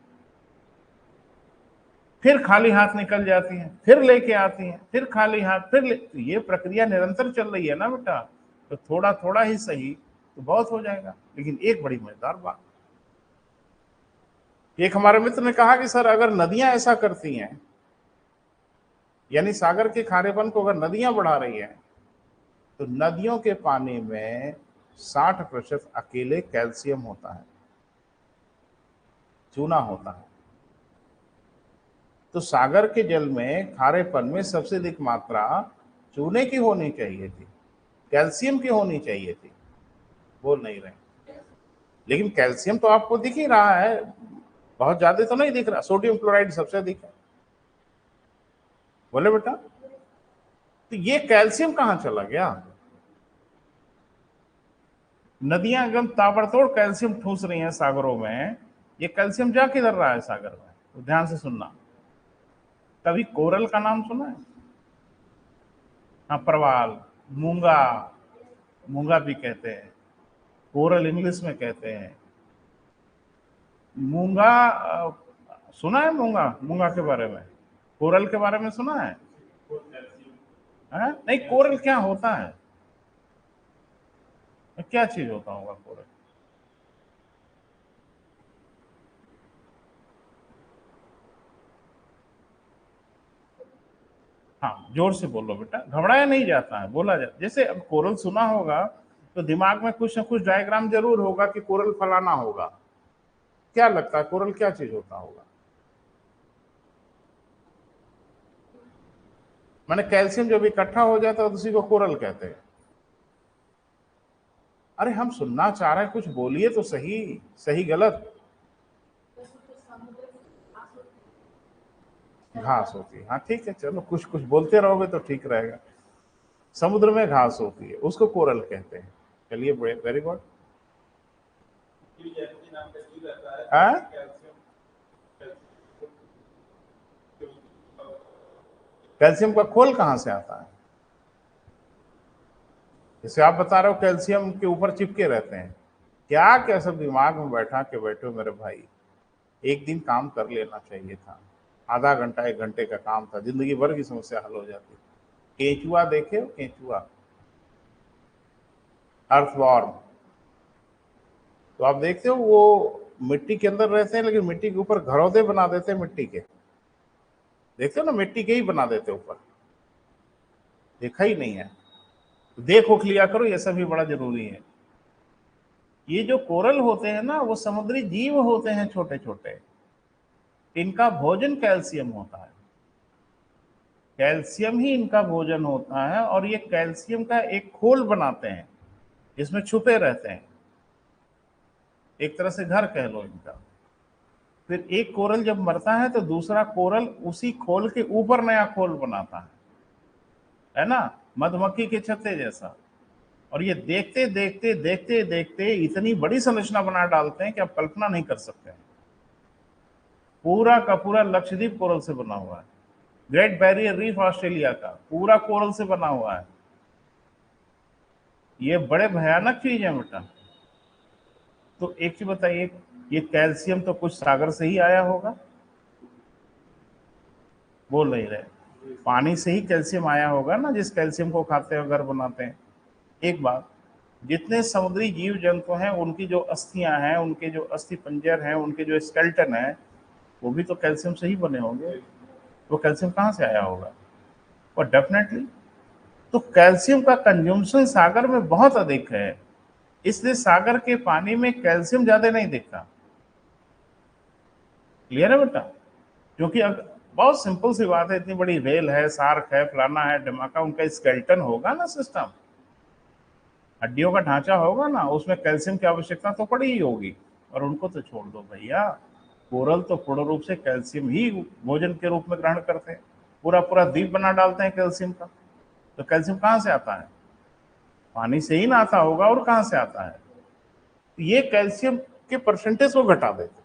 फिर खाली हाथ निकल जाती हैं, फिर लेके आती हैं, फिर खाली हाथ, तो ये प्रक्रिया निरंतर चल रही है ना बेटा। तो थोड़ा थोड़ा ही सही तो बहुत हो जाएगा। लेकिन एक बड़ी मजेदार बात, एक हमारे मित्र ने कहा कि सर अगर नदियां ऐसा करती हैं, यानी सागर के खारेपन को अगर नदियां बढ़ा रही हैं, तो नदियों के पानी में 60% अकेले कैल्शियम होता है, चूना होता है। तो सागर के जल में खारेपन में सबसे अधिक मात्रा चूने की होनी चाहिए थी, कैल्शियम की होनी चाहिए थी, बोल नहीं रहे। लेकिन कैल्शियम तो आपको दिख ही रहा है, बहुत ज्यादा तो नहीं दिख रहा, सोडियम क्लोराइड सबसे अधिक है, बोले बेटा। तो ये कैल्शियम कहां चला गया? नदियां एकदम ताबड़तोड़ कैल्शियम ठूस रही हैं सागरों में, ये कैल्शियम जा किधर रहा है सागर में? तो ध्यान से सुनना। कभी कोरल का नाम सुना है? हाँ, प्रवाल, मूंगा, मूंगा भी कहते हैं, कोरल इंग्लिश में कहते हैं। मूंगा सुना है? मूंगा, मूंगा के बारे में, कोरल के बारे में सुना है? नहीं, कोरल क्या होता है? क्या चीज होता होगा कोरल? हाँ, जोर से बोलो बेटा, घबराया नहीं जाता है, बोला जाता। जैसे अब कोरल सुना होगा तो दिमाग में कुछ ना कुछ डायग्राम जरूर होगा कि कोरल फलाना होगा। क्या लगता है कोरल क्या चीज होता होगा? मैंने कैल्शियम जब इकट्ठा हो जाता है तो उसी को कोरल कहते हैं। अरे हम सुनना चाह रहे हैं, कुछ बोलिए तो सही, सही गलत। घास होती है, हाँ ठीक है, चलो कुछ कुछ बोलते रहोगे तो ठीक रहेगा। समुद्र में घास होती है, उसको कोरल कहते हैं। चलिए, वेरी गुड। कैल्शियम का खोल कहां से आता है? जैसे आप बता रहे हो कैल्शियम के ऊपर चिपके रहते हैं, क्या क्या सब दिमाग में बैठा के बैठे हो मेरे भाई। एक दिन काम कर लेना चाहिए था, आधा घंटा 1 घंटे का काम था, जिंदगी भर की समस्या हल हो जाती। केंचुआ देखे हो? केंचुआ, अर्थवॉर्म। तो आप देखते हो वो मिट्टी के अंदर रहते हैं, लेकिन मिट्टी के ऊपर घरौंदे बना देते हैं मिट्टी के, देखते हो ना, मिट्टी के ही बना देते ऊपर। देखा ही नहीं है? देख ओख लिया करो, ये सब भी बड़ा जरूरी है। ये जो कोरल होते हैं ना, वो समुद्री जीव होते हैं छोटे छोटे, इनका भोजन कैल्शियम होता है, कैल्शियम ही इनका भोजन होता है। और ये कैल्शियम का एक खोल बनाते हैं, इसमें छुपे रहते हैं, एक तरह से घर कह लो इनका। फिर एक कोरल जब मरता है तो दूसरा कोरल उसी खोल के ऊपर नया खोल बनाता है ना, मधुमक्खी के छत्ते जैसा। और ये देखते देखते देखते देखते इतनी बड़ी संरचना बना डालते हैं कि आप कल्पना नहीं कर सकते हैं। पूरा का पूरा लक्षद्वीप कोरल से बना हुआ है, ग्रेट बैरियर रीफ ऑस्ट्रेलिया का पूरा कोरल से बना हुआ है। ये बड़े भयानक चीज है बेटा। तो एक चीज बताइए, ये कैल्शियम तो कुछ सागर से ही आया होगा, बोल नहीं रहे? पानी से ही कैल्शियम आया होगा ना, जिस कैल्शियम को खाते हो घर बनाते हैं। एक बात, जितने समुद्री जीव जंतु हैं उनकी जो अस्थियां हैं, उनके जो अस्थि पंजर हैं, उनके जो स्केल्टन है, वो भी तो कैल्शियम से ही बने होंगे। तो कैल्शियम कहाँ से आया होगा? और डेफिनेटली तो कैल्शियम का कंजम्पशन सागर में बहुत अधिक है, इसलिए सागर के पानी में कैल्शियम ज्यादा नहीं दिखता। क्लियर है बेटा? क्योंकि बहुत सिंपल सी बात है, इतनी बड़ी रेल है, सार्क है, फलाना है, ढमाका, उनका स्केलेटन होगा ना, सिस्टम, हड्डियों का ढांचा होगा ना, उसमें कैल्शियम की आवश्यकता तो पड़ी ही होगी। और उनको तो छोड़ दो भैया, कोरल तो पूर्ण रूप से कैल्शियम ही भोजन के रूप में ग्रहण करते हैं, पूरा पूरा द्वीप बना डालते हैं कैल्शियम का। तो कैल्शियम कहाँ से आता है? पानी से ही ना आता होगा, और कहाँ से आता है? तो ये कैल्शियम के परसेंटेज को घटा देते।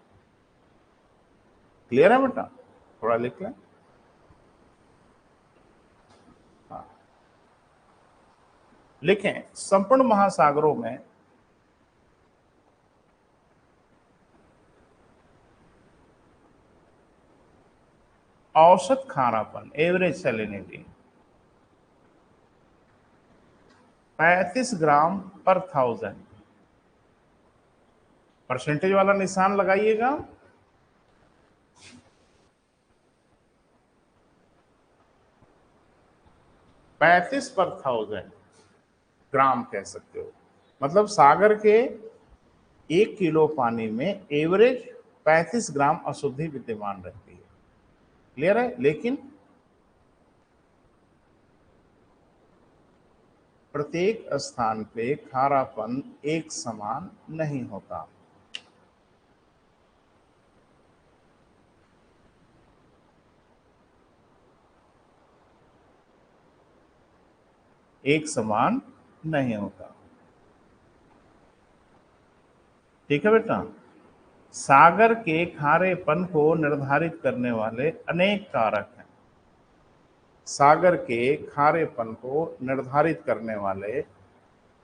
क्लियर है बेटा? थोड़ा लिख लें। हाँ, लिखें, संपूर्ण महासागरों में औसत खारापन, एवरेज सैलिनिटी 35 ग्राम पर 1000। परसेंटेज वाला निशान लगाइएगा। 35 पर 1000 ग्राम कह सकते हो। मतलब सागर के 1 किलो पानी में एवरेज 35 ग्राम अशुद्धि विद्यमान रहती है। क्लियर है? लेकिन प्रत्येक स्थान पे खारापन एक समान नहीं होता। एक समान नहीं होता। ठीक है बेटा? सागर के खारेपन को निर्धारित करने वाले अनेक कारक हैं। सागर के खारेपन को निर्धारित करने वाले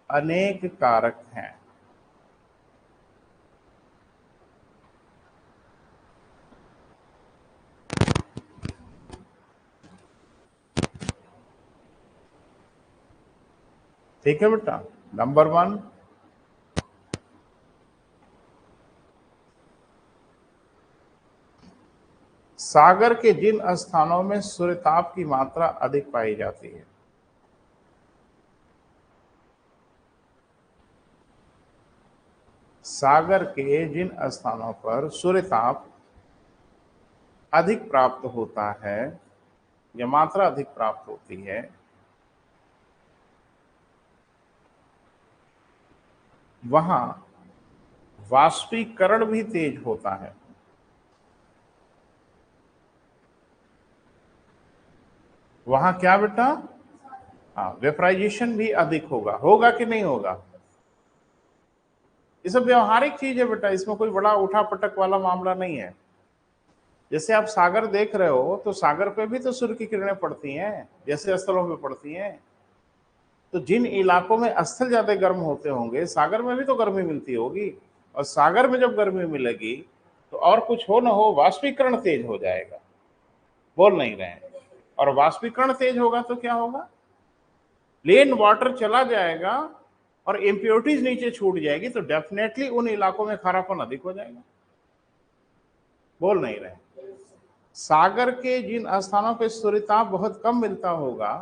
अनेक कारक हैं। ठीक है बेटा? नंबर 1, सागर के जिन स्थानों में सूर्यताप की मात्रा अधिक पाई जाती है, सागर के जिन स्थानों पर सूर्यताप अधिक प्राप्त होता है या मात्रा अधिक प्राप्त होती है, वहां वाष्पीकरण भी तेज होता है। वहां क्या बेटा? हाँ, वेपराइजेशन भी अधिक होगा। होगा कि नहीं होगा? ये सब व्यवहारिक चीज है बेटा, इसमें कोई बड़ा उठा पटक वाला मामला नहीं है। जैसे आप सागर देख रहे हो, तो सागर पे भी तो सूर्य की किरणें पड़ती हैं, जैसे स्थलों पे पड़ती हैं। तो जिन इलाकों में स्थल ज्यादा गर्म होते होंगे, सागर में भी तो गर्मी मिलती होगी। और सागर में जब गर्मी मिलेगी, तो और कुछ हो ना हो, वाष्पीकरण तेज हो जाएगा। बोल नहीं रहे हैं? और वाष्पीकरण तेज होगा तो क्या होगा? प्लेन वाटर चला जाएगा और इम्प्योरिटीज नीचे छूट जाएगी, तो डेफिनेटली उन इलाकों में खारापन अधिक हो जाएगा। बोल नहीं रहे? सागर के जिन स्थानों पे सूर्यताप बहुत कम मिलता होगा,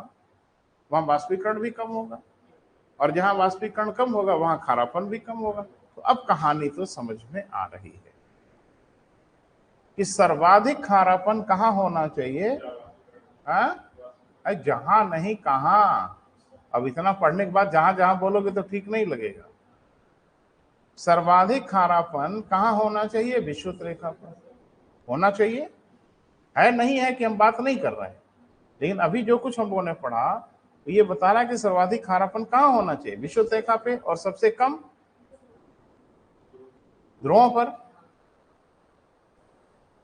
वहां वाष्पीकरण भी कम होगा, और जहां वाष्पीकरण कम होगा वहां खारापन भी कम होगा। तो अब कहानी तो समझ में आ रही है कि सर्वाधिक खारापन कहां होना चाहिए? हाँ? जहां नहीं, कहां? अब इतना पढ़ने के बाद जहां जहां बोलोगे तो ठीक नहीं लगेगा। सर्वाधिक खारापन कहां होना चाहिए? विषुवत रेखा पर होना चाहिए। है नहीं है कि हम बात नहीं कर रहे हैं, लेकिन अभी जो कुछ हम लोगों ने पढ़ा, तो ये बता रहा है कि सर्वाधिक खारापन कहां होना चाहिए? विषुवत रेखा पे, और सबसे कम ध्रुवों पर।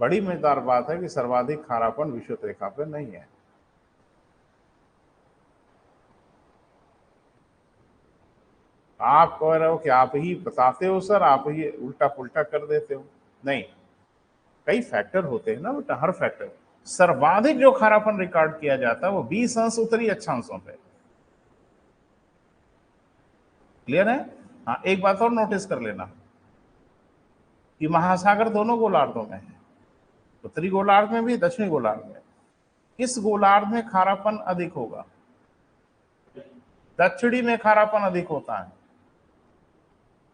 बड़ी मजेदार बात है कि सर्वाधिक खारापन विषुवत रेखा पर नहीं है। आप कह रहे हो कि आप ही बताते हो सर, आप ही उल्टा पुल्टा कर देते हो। नहीं, कई फैक्टर होते हैं ना बेटा, हर फैक्टर। सर्वाधिक जो खारापन रिकॉर्ड किया जाता है वो 20 अंश उत्तरी अक्षांशों पे। क्लियर है? हाँ, एक बात और नोटिस कर लेना कि महासागर दोनों गोलार्धों में है, उत्तरी गोलार्ध में भी, दक्षिणी गोलार्ध में। किस गोलार्ध में खारापन अधिक होगा? दक्षिणी में खारापन अधिक होता है।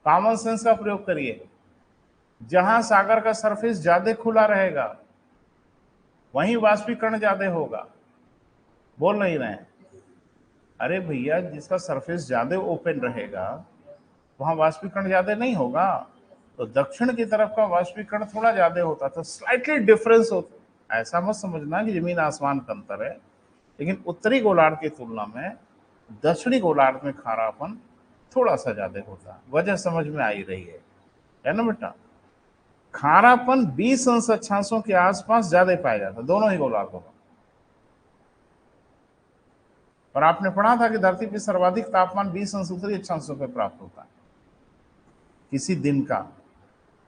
कॉमन सेंस का प्रयोग करिए। जहां सागर का सरफेस ज्यादा खुला रहेगा वहीं वाष्पीकरण ज्यादा होगा। बोल नहीं रहे हैं? अरे भैया, जिसका सरफेस ज्यादा ओपन रहेगा वहां वाष्पीकरण ज्यादा नहीं होगा, तो दक्षिण की तरफ का वाष्पीकरण थोड़ा ज्यादा होता, तो स्लाइटली डिफरेंस होता। ऐसा मत समझना कि जमीन आसमान का अंतर है, लेकिन उत्तरी गोलार्ध की तुलना में दक्षिणी गोलार्ध में खारापन थोड़ा सा ज्यादा होता है। वजह समझ में आ ही रही है ना बेटा? खारापन 20 अंश अक्षांशों के आसपास ज्यादा पाया जाता है दोनों ही गोलार्धों में। और आपने पढ़ा था कि धरती पर सर्वाधिक तापमान 20 अंश उत्तरी अक्षांशों पर प्राप्त होता है किसी दिन का।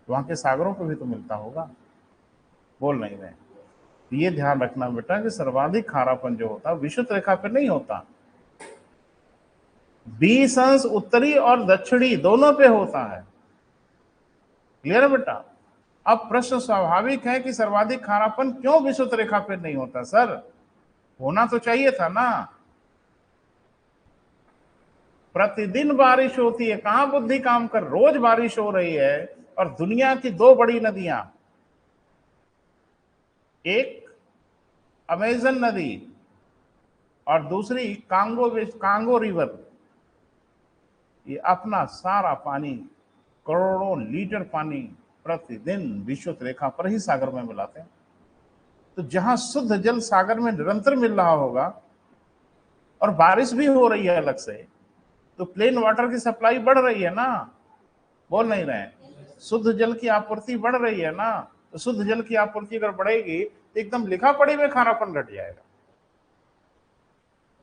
वहां के सागरों पर भी तो मिलता होगा। बोल नहीं रहे? ये ध्यान रखना बेटा कि सर्वाधिक खारापन जो होता है विषुवत रेखा पर नहीं होता, 20 अंश उत्तरी और दक्षिणी दोनों पे होता है। क्लियर है बेटा? अब प्रश्न स्वाभाविक है कि सर्वाधिक खारापन क्यों विषुवत रेखा पर नहीं होता? सर, होना तो चाहिए था ना। प्रतिदिन बारिश होती है, कहां बुद्धि काम कर, रोज बारिश हो रही है। और दुनिया की दो बड़ी नदियां, एक अमेजन नदी और दूसरी कांगो रिवर, ये अपना सारा पानी, करोड़ों लीटर पानी प्रतिदिन विषुवत रेखा पर ही सागर में मिलाते हैं। तो जहां शुद्ध जल सागर में निरंतर मिल रहा होगा और बारिश भी हो रही है अलग से, तो प्लेन वाटर की सप्लाई बढ़ रही है ना। बोल नहीं रहे हैं? शुद्ध जल की आपूर्ति बढ़ रही है ना। तो शुद्ध जल की आपूर्ति अगर बढ़ेगी तो एकदम लिखा पढ़ी में खारापन घट जाएगा।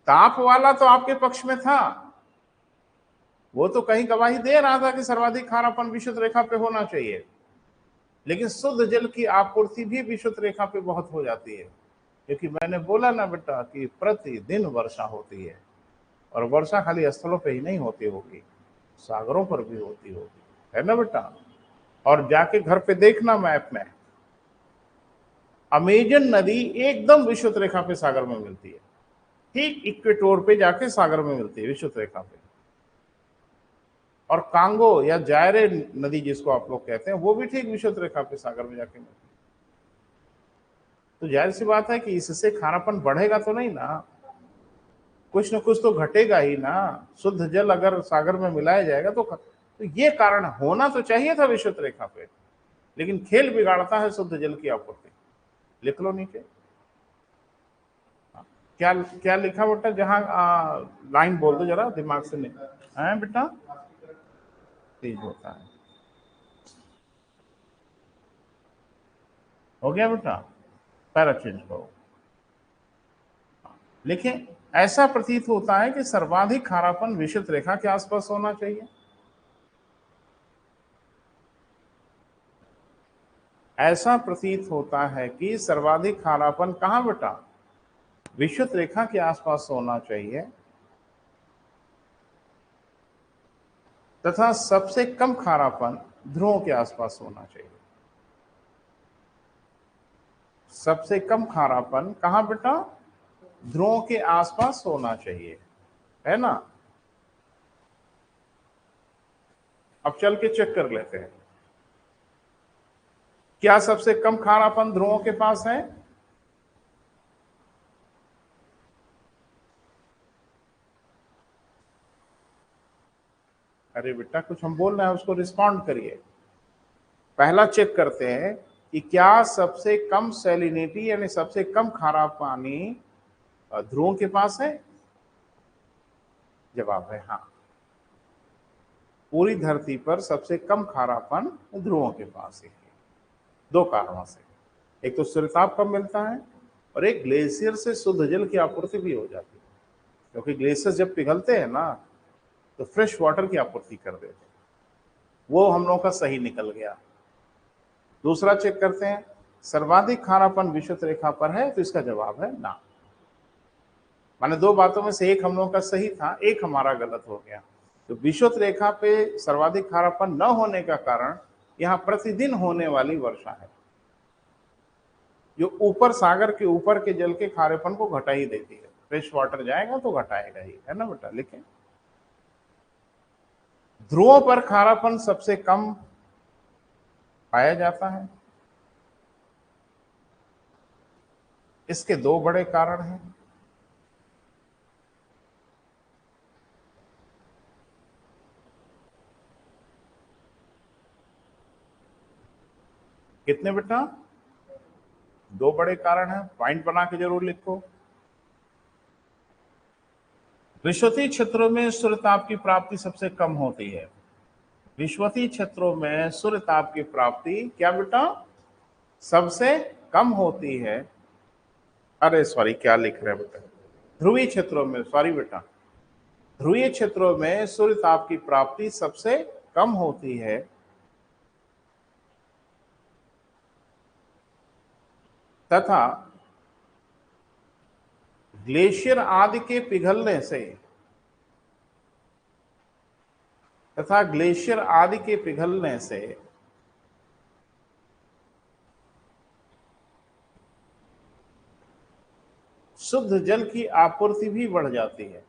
ताप वाला तो आपके पक्ष में था, वो तो कहीं गवाही दे रहा था कि सर्वाधिक खारापन विषुवत रेखा पे होना चाहिए, लेकिन शुद्ध जल की आपूर्ति भी विषुवत रेखा पे बहुत हो जाती है, क्योंकि मैंने बोला ना बेटा कि प्रतिदिन वर्षा होती है। और वर्षा खाली स्थलों पे ही नहीं होती होगी, सागरों पर भी होती होगी, है ना बेटा? और जाके घर पे देखना मैप में, अमेजन नदी एकदम विषुवत रेखा पे सागर में मिलती है, ठीक इक्वेटोर पे जाके सागर में मिलती है विषुवत रेखा पे। और कांगो या जायरे नदी जिसको आप लोग कहते हैं, वो भी ठीक विषुवत रेखा पे सागर में जाके मिलती है। तो जाहिर सी बात है कि इससे खारापन बढ़ेगा तो नहीं ना, कुछ न कुछ तो घटेगा ही ना। शुद्ध जल अगर सागर में मिलाया जाएगा तो ये कारण होना तो चाहिए था विषुवत रेखा पे, लेकिन खेल बिगाड़ता है शुद्ध जल की आपूर्ति। लिख लो नीचे क्या क्या लिखा बेटा, जहां लाइन बोल दो जरा, दिमाग से नहीं है बेटा, तेज होता है। हो गया बेटा? पैरा चेंज करो। लिखें, ऐसा प्रतीत होता है कि सर्वाधिक खारापन विषुवत रेखा के आसपास होना चाहिए। ऐसा प्रतीत होता है कि सर्वाधिक खारापन कहां बेटा? विषुवत रेखा के आसपास होना चाहिए, तथा सबसे कम खारापन ध्रुवों के आसपास होना चाहिए। सबसे कम खारापन कहां बेटा? ध्रुवों के आसपास होना चाहिए, है ना? अब चल के चेक कर लेते हैं, क्या सबसे कम खारापन ध्रुवों के पास है? अरे बेटा, कुछ हम बोल रहे हैं उसको रिस्पॉन्ड करिए। पहला चेक करते हैं कि क्या सबसे कम सैलिनिटी यानी सबसे कम खारा पानी ध्रुवों के पास है। जवाब है हाँ, पूरी धरती पर सबसे कम खारापन ध्रुवों के पास है। दो कारणों से, एक तो सूर्यताप कम मिलता है और एक ग्लेशियर से शुद्ध जल की आपूर्ति भी हो जाती है, क्योंकि ग्लेशियर जब पिघलते हैं ना तो फ्रेश वाटर की आपूर्ति कर देते हैं। वो हम लोगों का सही निकल गया। दूसरा चेक करते हैं, सर्वाधिक खारापन विषुवत रेखा पर है, तो इसका जवाब है ना। माने दो बातों में से एक हम लोगों का सही था, एक हमारा गलत हो गया। तो विषुवत रेखा पे सर्वाधिक खारापन न होने का कारण यहाँ प्रतिदिन होने वाली वर्षा है, जो ऊपर सागर के ऊपर के जल के खारेपन को घटा ही देती है। फ्रेश वाटर जाएगा तो घटाएगा ही, है ना बेटा? लिखें, ध्रुवों पर खारापन सबसे कम पाया जाता है। इसके दो बड़े कारण हैं। कितने बेटा? दो बड़े कारण हैं, पॉइंट बना के जरूर लिखो। विषुवतीय क्षेत्रों में सूर्य ताप की प्राप्ति सबसे कम होती है। विषुवतीय क्षेत्रों में सूर्य ताप की प्राप्ति क्या बेटा? सबसे कम होती है। अरे सॉरी, क्या लिख रहे हैं बेटा? ध्रुवीय क्षेत्रों में, सॉरी बेटा, ध्रुवीय क्षेत्रों में सूर्य ताप की प्राप्ति सबसे कम होती है तथा ग्लेशियर आदि के पिघलने से शुद्ध जल की आपूर्ति भी बढ़ जाती है।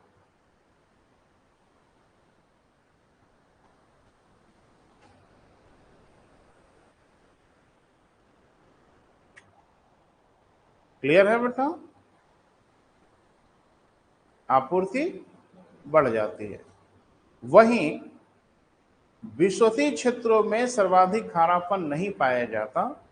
क्लियर है बेटा? आपूर्ति बढ़ जाती है। वहीं विषुवतीय क्षेत्रों में सर्वाधिक खारापन नहीं पाया जाता।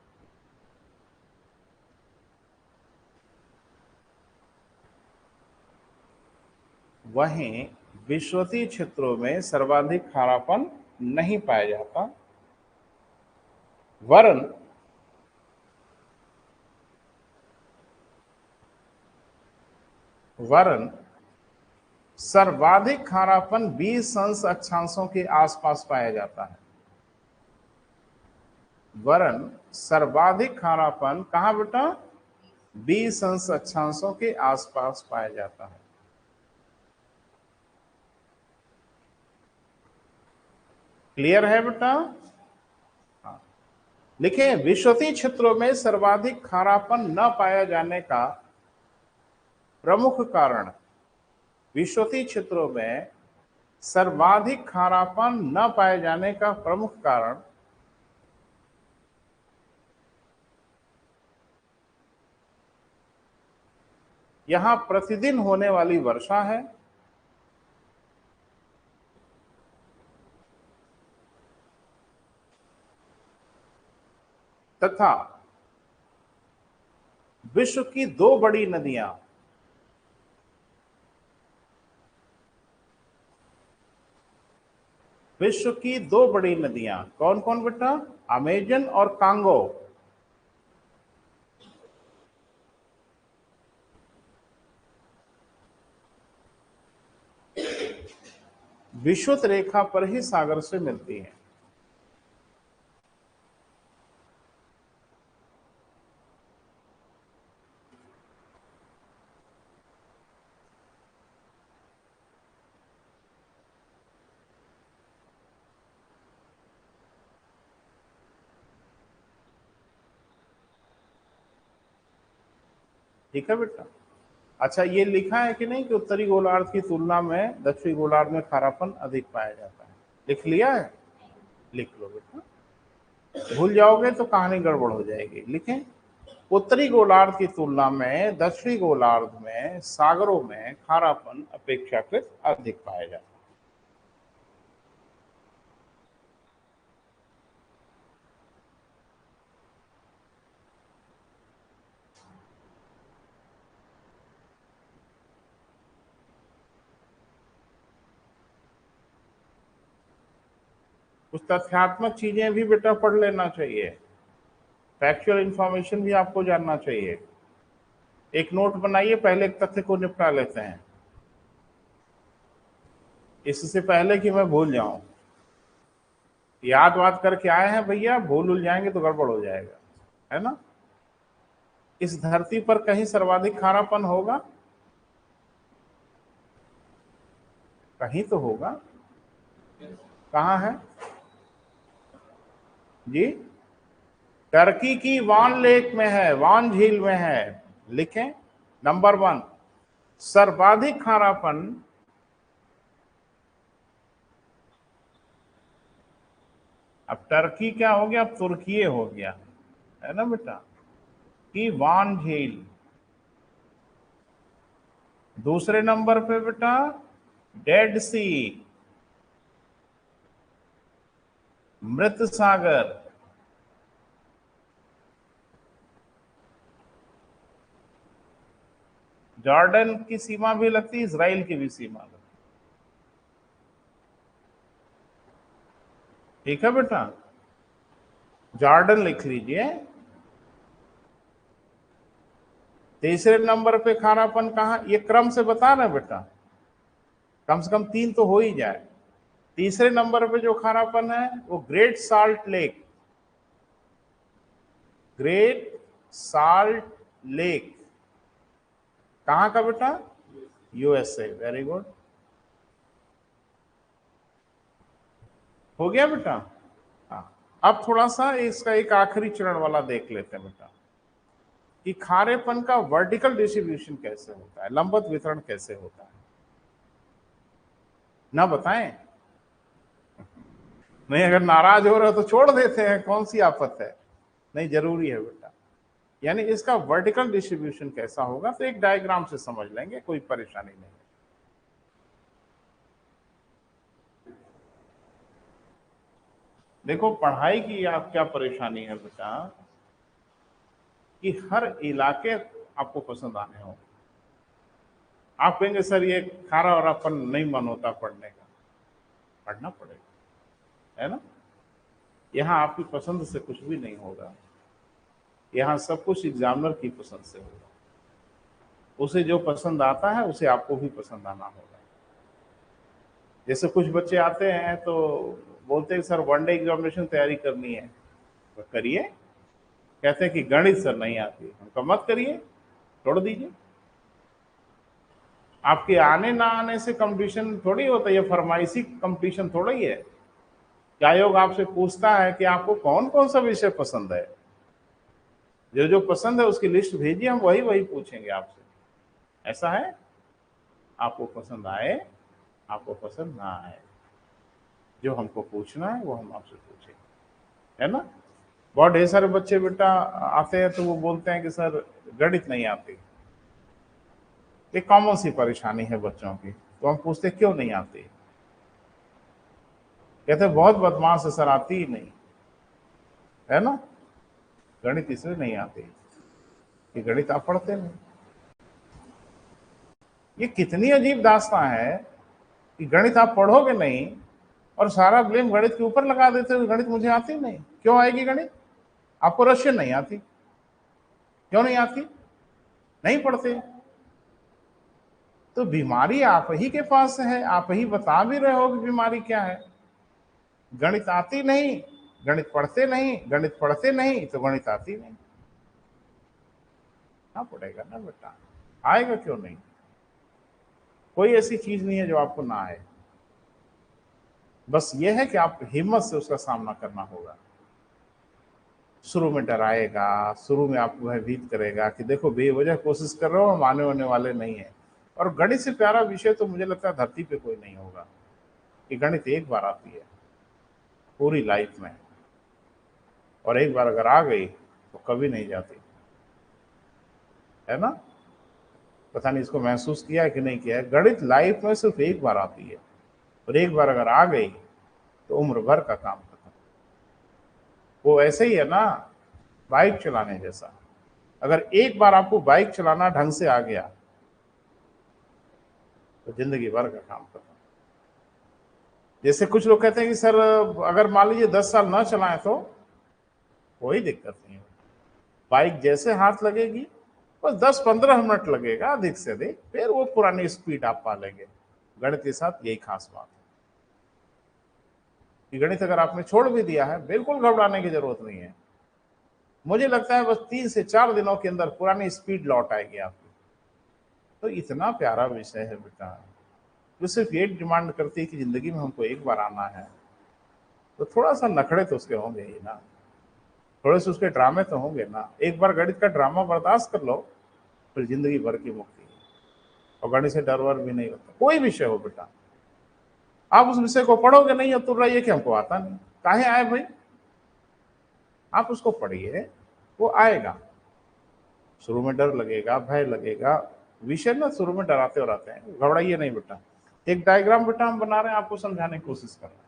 वहीं विषुवतीय क्षेत्रों में सर्वाधिक खारापन नहीं पाया जाता, वरन सर्वाधिक खारापन 20 अंश अक्षांशों के आसपास पाया जाता है। वरन सर्वाधिक खारापन कहां बेटा? 20 अंश अक्षांशों के आसपास पाया जाता है। क्लियर है बेटा? हाँ। लिखें, विषुवतीय क्षेत्रों में सर्वाधिक खारापन न पाया जाने का प्रमुख कारण, विषुवतीय क्षेत्रों में सर्वाधिक खारापन न पाए जाने का प्रमुख कारण यहां प्रतिदिन होने वाली वर्षा है तथा विश्व की दो बड़ी नदियां, विश्व की दो बड़ी नदियां कौन कौन बेटा? अमेजन और कांगो, विषुवत रेखा पर ही सागर से मिलती है। ठीक है बेटा? अच्छा, ये लिखा है कि नहीं कि उत्तरी गोलार्ध की तुलना में दक्षिणी गोलार्ध में खारापन अधिक पाया जाता है? लिख लिया है? लिख लो बेटा, भूल जाओगे तो कहानी गड़बड़ हो जाएगी। लिखें, उत्तरी गोलार्ध की तुलना में दक्षिणी गोलार्ध में सागरों में खारापन अपेक्षाकृत अधिक पाया जाता है। कुछ तथ्यात्मक चीजें भी बेटा पढ़ लेना चाहिए, फैक्चुअल इंफॉर्मेशन भी आपको जानना चाहिए। एक नोट बनाइए, पहले एक तथ्य को निपटा लेते हैं, इससे पहले कि मैं भूल जाऊं। याद वाद करके आए हैं भैया, भूल जाएंगे तो गड़बड़ हो जाएगा, है ना? इस धरती पर कहीं सर्वाधिक खारापन होगा? कहीं तो होगा। कहाँ है जी? टर्की की वान लेक में है, वान झील में है। लिखें, नंबर 1, सर्वाधिक खारापन अब टर्की क्या हो गया, अब तुर्की हो गया, है ना बेटा। कि वान झील। दूसरे नंबर पे बेटा डेड सी, मृत सागर। जॉर्डन की सीमा भी लगती है, इजराइल की भी सीमा लगती है। ठीक है बेटा, जॉर्डन लिख लीजिए। तीसरे नंबर पे खारापन कहाँ, ये क्रम से बता रहे हैं बेटा, कम से कम 3 तो हो ही जाए। तीसरे नंबर पे जो खारापन है वो great salt lake, great salt lake. कहाँ का बेटा, यूएसए। वेरी गुड, हो गया बेटा। हाँ, अब थोड़ा सा इसका एक आखिरी चरण वाला देख लेते हैं बेटा, कि खारेपन का वर्टिकल डिस्ट्रीब्यूशन कैसे होता है, लंबवत वितरण कैसे होता है। ना बताएं? नहीं, अगर नाराज हो रहे हो तो छोड़ देते हैं, कौन सी आफत है। नहीं, जरूरी है बेटा। यानी इसका वर्टिकल डिस्ट्रीब्यूशन कैसा होगा तो एक डायग्राम से समझ लेंगे, कोई परेशानी नहीं। देखो, पढ़ाई की आप क्या परेशानी है बेटा, कि हर इलाके आपको पसंद आने हो। आप कहेंगे सर ये खारा और अपन नहीं मन होता पढ़ने का, पढ़ना पड़ेगा, है ना। यहाँ आपकी पसंद से कुछ भी नहीं होगा, यहाँ सब कुछ एग्जामिनर की पसंद से होगा। उसे जो पसंद आता है उसे आपको भी पसंद आना होगा। जैसे कुछ बच्चे आते हैं तो बोलते हैं सर वनडे एग्जामिनेशन तैयारी करनी है, तो करिए। कहते हैं कि गणित सर नहीं आती, हमको मत करिए, छोड़ दीजिए। आपके आने ना आने से कंपटीशन थोड़ी होता है, ये फरमाइशी कंपटीशन थोड़ा ही है। क्या आयोग आपसे पूछता है कि आपको कौन कौन सा विषय पसंद है, जो जो पसंद है उसकी लिस्ट भेजिए, हम वही वही पूछेंगे आपसे। ऐसा है, आपको पसंद आए आपको पसंद ना आए, जो हमको पूछना है वो हम आपसे पूछेंगे, है ना। बहुत ढेर सारे बच्चे बेटा आते हैं तो वो बोलते हैं कि सर गणित नहीं आती। एक कॉमन सी परेशानी है बच्चों की, तो हम पूछते क्यों नहीं आती। कहते बहुत बदमाश है सर, आती ही नहीं, है ना। गणित इसलिए नहीं आती कि गणित आप पढ़ते नहीं। ये कितनी अजीब दास्तां है कि गणित आप पढ़ोगे नहीं और सारा ब्लेम गणित के ऊपर लगा देते हो, गणित मुझे आती नहीं। क्यों आएगी गणित? आपको रशियन नहीं आती, क्यों नहीं आती? नहीं पढ़ते। तो बीमारी आप ही के पास है, आप ही बता भी रहे हो कि बीमारी क्या है। गणित आती नहीं, गणित पढ़ते नहीं, गणित पढ़ते नहीं तो गणित आती नहीं। ना पड़ेगा ना बेटा, आएगा क्यों नहीं। कोई ऐसी चीज नहीं है जो आपको ना आए, बस ये है कि आप हिम्मत से उसका सामना करना होगा। शुरू में डराएगा, शुरू में आपको भयभीत करेगा कि देखो बेवजह कोशिश कर रहे हो, हम आने होने वाले नहीं है। और गणित से प्यारा विषय तो मुझे लगता है धरती पे कोई नहीं होगा, कि गणित एक बार आती है पूरी लाइफ में, और एक बार अगर आ गई तो कभी नहीं जाती, है ना। पता नहीं इसको महसूस किया है कि नहीं किया है, गणित लाइफ में सिर्फ एक बार आती है, और एक बार अगर आ गई तो उम्र भर का काम खत्म। वो ऐसे ही है ना, बाइक चलाने जैसा। अगर एक बार आपको बाइक चलाना ढंग से आ गया तो जिंदगी भर का काम खत्म। जैसे कुछ लोग कहते हैं कि सर अगर मान लीजिए 10 साल ना चलाएं तो कोई दिक्कत नहीं है। बाइक जैसे हाथ लगेगी बस 10-15 मिनट लगेगा अधिक से अधिक, फिर वो पुरानी स्पीड आप पा लेंगे। गणित के साथ यही खास बात है कि गणित अगर आपने छोड़ भी दिया है, बिल्कुल घबराने की जरूरत नहीं है। मुझे लगता है बस 3 से 4 दिनों के अंदर पुरानी स्पीड लौट आएगी आपकी। तो इतना प्यारा विषय है बेटा, जो सिर्फ ये डिमांड करती है कि जिंदगी में हमको एक बार आना है, तो थोड़ा सा नखड़े तो उसके होंगे ही ना, थोड़े से उसके ड्रामे तो होंगे ना। एक बार गणित का ड्रामा बर्दाश्त कर लो, फिर जिंदगी भर की मुक्ति है। और गणित से डर वर भी नहीं होता, कोई विषय हो बेटा। आप उस विषय को पढ़ोगे नहीं तो रहिए कि हमको आता नहीं, काहे आए भाई, आप उसको पढ़िए, वो आएगा। शुरू में डर लगेगा, भय लगेगा, विषय ना शुरू में डराते हो रहते हैं, घबराइए नहीं बेटा। एक डायग्राम बेटा हम बना रहे हैं, आपको समझाने की कोशिश कर रहे हैं।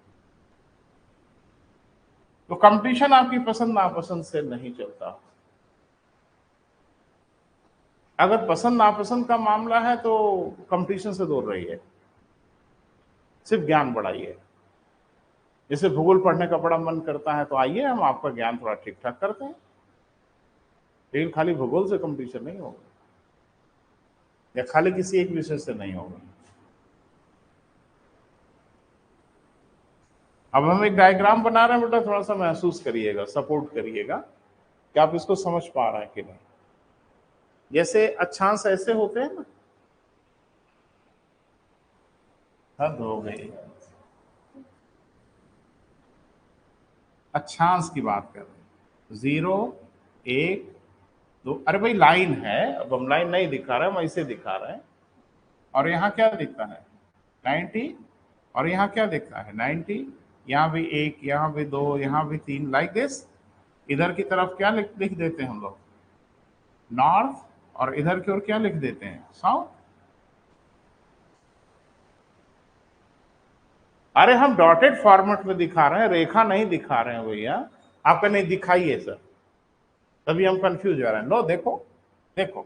तो कंपटीशन आपकी पसंद नापसंद से नहीं चलता। अगर पसंद नापसंद का मामला है तो कंपटीशन से दूर रहिए, सिर्फ ज्ञान बढ़ाइए। जैसे भूगोल पढ़ने का बड़ा मन करता है तो आइए, हम आपका ज्ञान थोड़ा ठीक ठाक करते हैं, लेकिन खाली भूगोल से कंपटीशन नहीं होगा, या खाली किसी एक विषय से नहीं होगा। अब हम एक डायग्राम बना रहे हैं बेटा, थोड़ा सा महसूस करिएगा, सपोर्ट करिएगा कि आप इसको समझ पा रहे हैं कि नहीं। जैसे अक्षांश ऐसे होते हैं ना, हद हो गई, अक्षांश की बात कर रहे हैं, 0 1 2, अरे भाई लाइन है, अब हम लाइन नहीं दिखा रहे, हम ऐसे दिखा रहे हैं। और यहाँ क्या दिखता है 90, और यहाँ क्या दिखता है 90, यहाँ भी 1, यहाँ भी 2, यहाँ भी 3, लाइक दिस। इधर की तरफ क्या लिख देते हैं हम लोग, नॉर्थ, और इधर की ओर क्या लिख देते हैं, साउथ। अरे हम डॉटेड फॉर्मेट में दिखा रहे हैं, रेखा नहीं दिखा रहे हैं भैया। आपका नहीं दिखाइए सर, तभी हम कंफ्यूज हो रहे हैं। लो देखो, देखो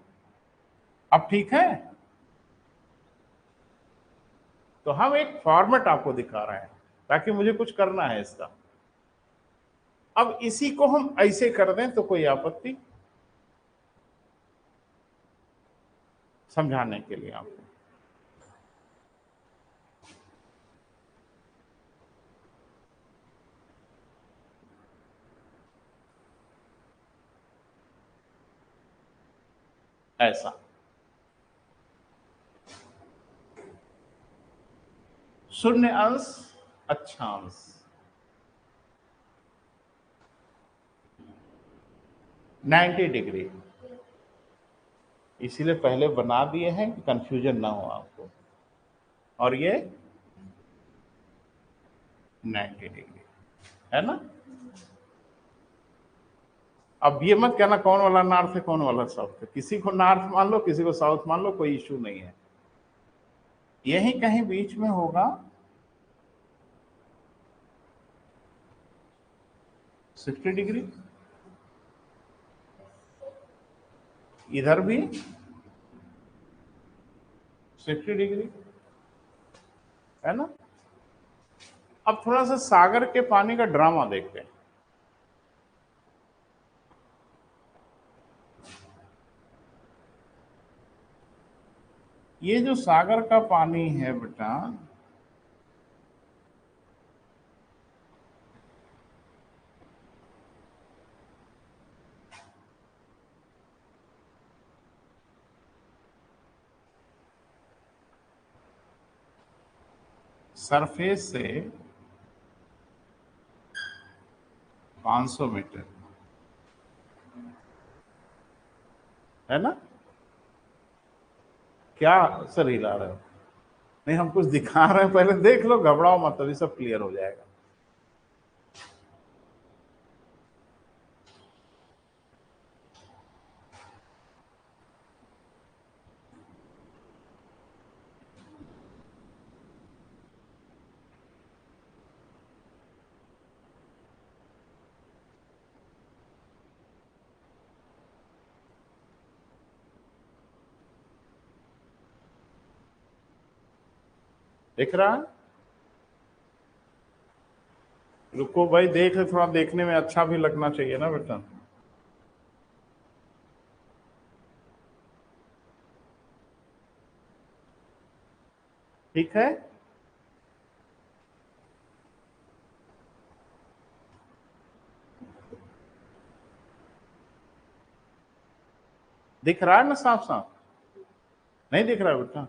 अब ठीक है। तो हम एक फॉर्मेट आपको दिखा रहे हैं ताकि मुझे कुछ करना है इसका। अब इसी को हम ऐसे कर दें तो कोई आपत्ति, समझाने के लिए आपको। ऐसा 0 अक्षांश, नाइन्टी डिग्री, इसीलिए पहले बना दिए हैं कि कंफ्यूजन ना हो आपको। और ये 90 डिग्री है ना। अब ये मत कहना कौन वाला नॉर्थ है कौन वाला साउथ है, किसी को नॉर्थ मान लो, किसी को साउथ मान लो, कोई इश्यू नहीं है। यही कहीं बीच में होगा 60 डिग्री, इधर भी 60 डिग्री, है ना। अब थोड़ा सा सागर के पानी का ड्रामा देखते हैं। ये जो सागर का पानी है बेटा, सरफेस से 500 मीटर, है ना। क्या सर हिला रहे हो, नहीं हम कुछ दिखा रहे हैं, पहले देख लो, घबराओ मत, तभी सब क्लियर हो जाएगा। दिख रहा है, रुको भाई देख ले, थोड़ा देखने में अच्छा भी लगना चाहिए ना बेटा। ठीक है, दिख रहा है ना साफ साफ, नहीं दिख रहा है बेटा,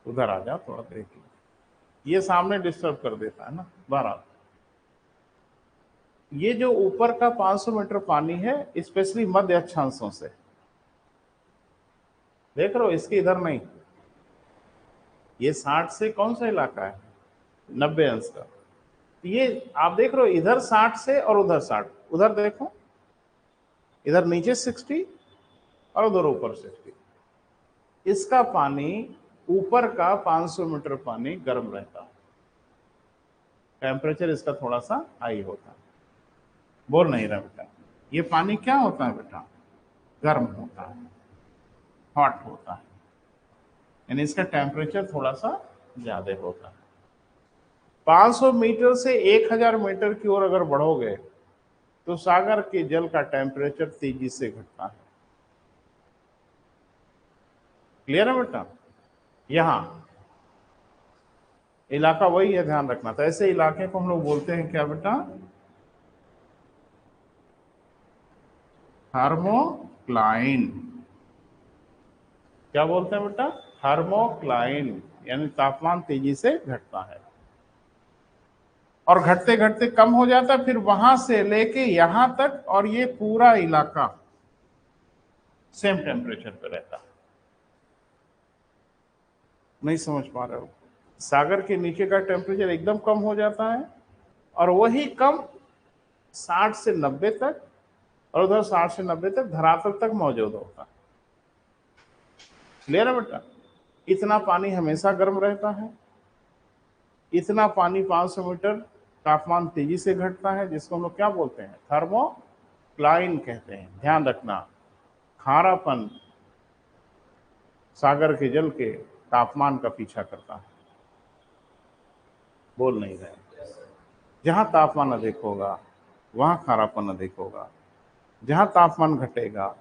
उधर आ जाओ थोड़ा देख लो, ये सामने डिस्टर्ब कर देता है ना। बाहर ये जो ऊपर का 500 मीटर पानी है, स्पेशली मध्य अक्षांशों से, देख रहे हो, इसके इधर नहीं, ये 60 से कौन सा इलाका है, 90 अंश का, ये आप देख रहे हो, इधर 60 से और उधर 60, उधर देखो, इधर नीचे 60 और उधर ऊपर 60। इसका पानी, ऊपर का 500 मीटर पानी गर्म रहता है, टेम्परेचर इसका थोड़ा सा हाई होता है। बोल नहीं रहा बेटा, ये पानी क्या होता है बेटा, गर्म होता है, हॉट होता है, यानी इसका टेम्परेचर थोड़ा सा ज्यादा होता है। 500 मीटर से 1000 मीटर की ओर अगर बढ़ोगे तो सागर के जल का टेम्परेचर तेजी से घटता है। क्लियर है बेटा? यहां इलाका वही है, ध्यान रखना। तो ऐसे इलाके को हम लोग बोलते हैं क्या बेटा, थर्मोक्लाइन। क्या बोलते हैं बेटा, थर्मोक्लाइन, यानी तापमान तेजी से घटता है और घटते घटते कम हो जाता है, फिर वहां से लेके यहां तक और ये पूरा इलाका सेम टेम्परेचर पे रहता है। नहीं समझ पा रहे हो? सागर के नीचे का टेम्परेचर एकदम कम हो जाता है और वही कम 60 से 90 तक और उधर 60 से 90 तक धरातल तक मौजूद होता है। क्लियर है बेटा? इतना पानी हमेशा गर्म रहता है, इतना पानी 500 मीटर तापमान तेजी से घटता है, जिसको हम लोग क्या बोलते हैं, थर्मोक्लाइन कहते हैं। ध्यान रखना, खारापन सागर के जल के तापमान का पीछा करता है। बोल नहीं रहे? जहां तापमान अधिक होगा वहां खारापन अधिक होगा, जहां तापमान घटेगा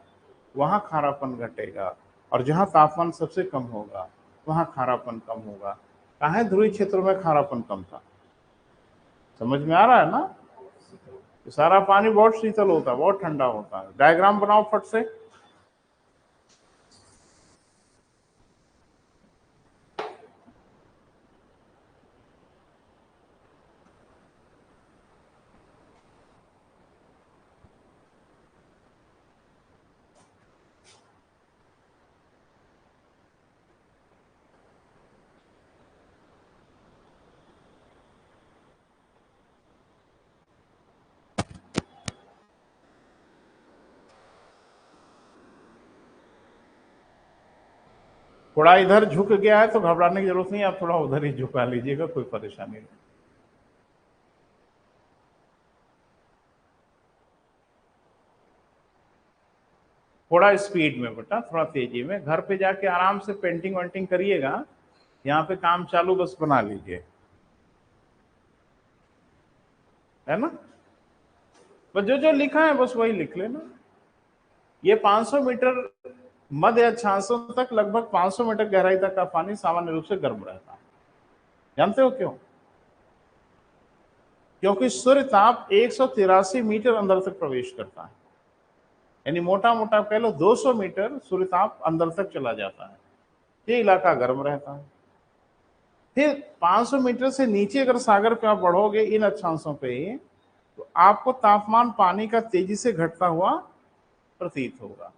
वहां खारापन घटेगा, और जहां तापमान सबसे कम होगा वहां खारापन कम होगा। कहाँ ध्रुवीय क्षेत्रों में खारापन कम था? समझ में आ रहा है ना? सारा पानी बहुत शीतल होता है, बहुत ठंडा होता है। डायग्राम बनाओ फट से। थोड़ा इधर झुक गया है तो घबराने की जरूरत नहीं, आप थोड़ा उधर ही झुका लीजिएगा, कोई परेशानी नहीं। थोड़ा स्पीड में बेटा, थोड़ा तेजी में। घर पे जाके आराम से पेंटिंग वेंटिंग करिएगा, यहाँ पे काम चालू बस बना लीजिए, है ना? बस जो जो लिखा है बस वही लिख लेना। ये 500 मीटर मध्य अक्षांशों तक, लगभग 500 मीटर गहराई तक का पानी सामान्य रूप से गर्म रहता है। जानते हो क्यों? क्योंकि सूर्य ताप 183 मीटर अंदर तक प्रवेश करता है, यानी मोटा मोटा कह लो 200 मीटर सूर्य ताप अंदर तक चला जाता है। ये इलाका गर्म रहता है। फिर 500 मीटर से नीचे अगर सागर पे आप बढ़ोगे इन अक्षांशों पे, तो आपको तापमान पानी का तेजी से घटता हुआ प्रतीत होगा।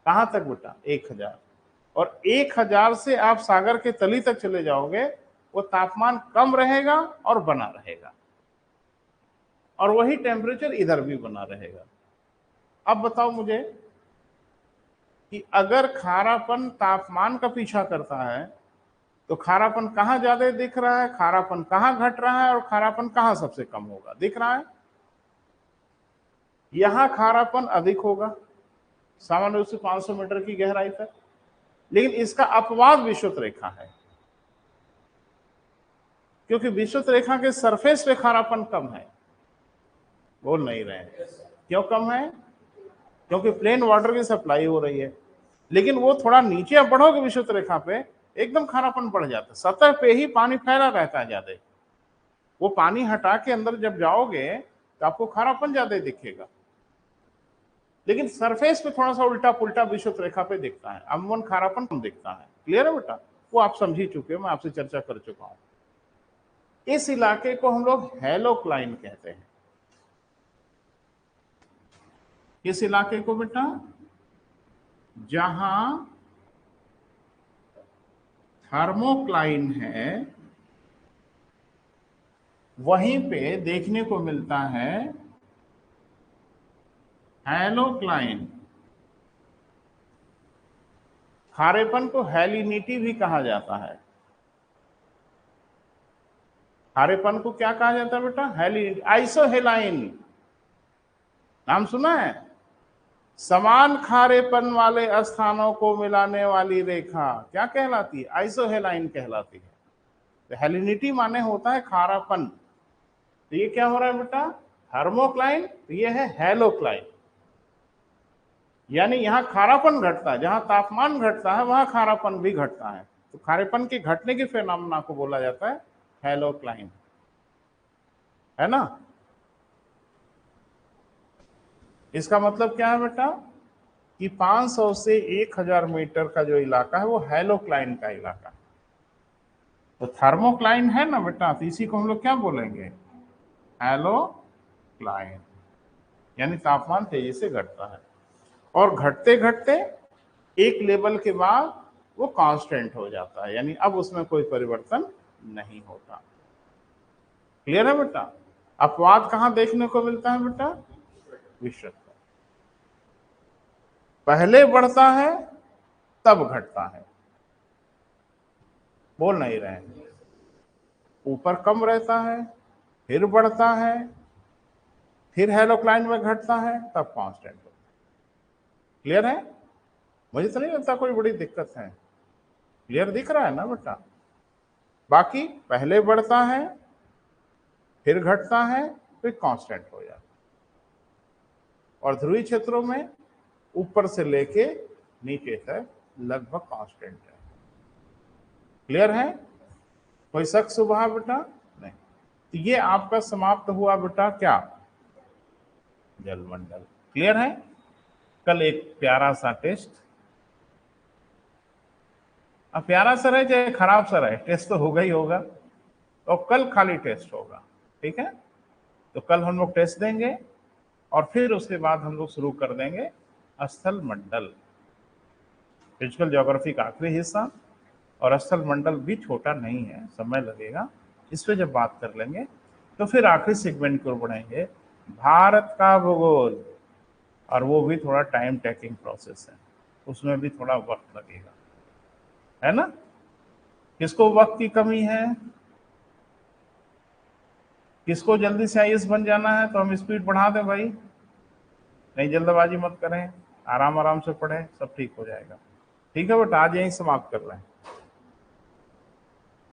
कहां तक बेटा? 1000। और 1000 से आप सागर के तली तक चले जाओगे, वो तापमान कम रहेगा और बना रहेगा, और वही टेम्परेचर इधर भी बना रहेगा। अब बताओ मुझे कि अगर खारापन तापमान का पीछा करता है तो खारापन कहां ज्यादा दिख रहा है, खारापन कहां घट रहा है, और खारापन कहां सबसे कम होगा दिख रहा है? यहां खारापन अधिक होगा, सामान्य रूप से 500 मीटर की गहराई तक, लेकिन इसका अपवाद विषुवत रेखा है, क्योंकि विषुवत रेखा के सरफेस पे खारापन कम है। बोल नहीं रहे हैं? क्यों कम है? क्योंकि प्लेन वाटर की सप्लाई हो रही है। लेकिन वो थोड़ा नीचे आप बढ़ोगे विषुवत रेखा पे, एकदम खारापन बढ़ जाता है। सतह पे ही पानी फैला रहता है ज्यादा, वो पानी हटा के अंदर जब जाओगे तो आपको खारापन ज्यादा दिखेगा, लेकिन सरफेस पे थोड़ा सा उल्टा पुल्टा विषुवत रेखा पे दिखता है, अमूमन खारापन कम दिखता है। क्लियर है बेटा? वो आप समझ ही चुके हो, मैं आपसे चर्चा कर चुका हूं। इस इलाके को हम लोग हेलोक्लाइन कहते हैं। इस इलाके को बेटा, जहां थर्मोक्लाइन है वहीं पे देखने को मिलता है हैलोक्लाइन। खारेपन को हैलिनिटी भी कहा जाता है। खारेपन को क्या कहा जाता है बेटा? हैली आइसोहेलाइन, नाम सुना है? समान खारेपन वाले स्थानों को मिलाने वाली रेखा क्या कहलाती है? आइसोहेलाइन कहलाती है। तो हेलिनिटी माने होता है खारापन। तो ये क्या हो रहा है बेटा? थर्मोक्लाइन, तो ये है हैलोक्लाइन। यानी यहां खारापन घटता है, जहां तापमान घटता है वहां खारापन भी घटता है। तो खारेपन के घटने के फेनोमेना को बोला जाता है हैलोक्लाइन, है ना? इसका मतलब क्या है बेटा कि 500 से 1000 मीटर का जो इलाका है वो हैलोक्लाइन का इलाका है। तो थर्मोक्लाइन है ना बेटा, तो इसी को हम लोग क्या बोलेंगे? हैलोक्लाइन। यानी तापमान तेजी से घटता है और घटते घटते एक लेवल के बाद वो कांस्टेंट हो जाता है, यानी अब उसमें कोई परिवर्तन नहीं होता। क्लियर है बेटा? अपवाद कहां देखने को मिलता है बेटा? विश्व में। पहले बढ़ता है तब घटता है, बोल नहीं रहे हैं। ऊपर कम रहता है, फिर बढ़ता है, फिर हैलोक्लाइन में घटता है, तब कांस्टेंट होता है। क्लियर है? मुझे तो नहीं लगता कोई बड़ी दिक्कत है। क्लियर दिख रहा है ना बेटा? बाकी पहले बढ़ता है, फिर घटता है, फिर कांस्टेंट हो जाता है। और ध्रुवीय क्षेत्रों में ऊपर से लेके नीचे तक लगभग कांस्टेंट है। क्लियर है? कोई शक सुबह बेटा? नहीं। तो ये आपका समाप्त हुआ बेटा क्या? जलमंडल। क्लियर है? कल एक प्यारा सा टेस्ट, अब प्यारा सा रहे चाहे खराब सा रहे, टेस्ट तो होगा ही होगा। और कल खाली टेस्ट होगा, ठीक है? तो कल हम लोग टेस्ट देंगे और फिर उसके बाद हम लोग शुरू कर देंगे स्थल मंडल, फिजिकल ज्योग्राफी का आखिरी हिस्सा। और स्थल मंडल भी छोटा नहीं है, समय लगेगा। इस पे जब बात कर लेंगे तो फिर आखिरी सेगमेंट की ओर बढ़ेंगे, भारत का भूगोल। और वो भी थोड़ा टाइम टेकिंग प्रोसेस है, उसमें भी थोड़ा वक्त लगेगा, है ना? किसको वक्त की कमी है? किसको जल्दी से आईएएस बन जाना है? तो हम स्पीड बढ़ा दें भाई, नहीं जल्दबाजी मत करें, आराम आराम से पढ़ें, सब ठीक हो जाएगा। ठीक है बेटा, आज यहीं समाप्त कर रहे हैं।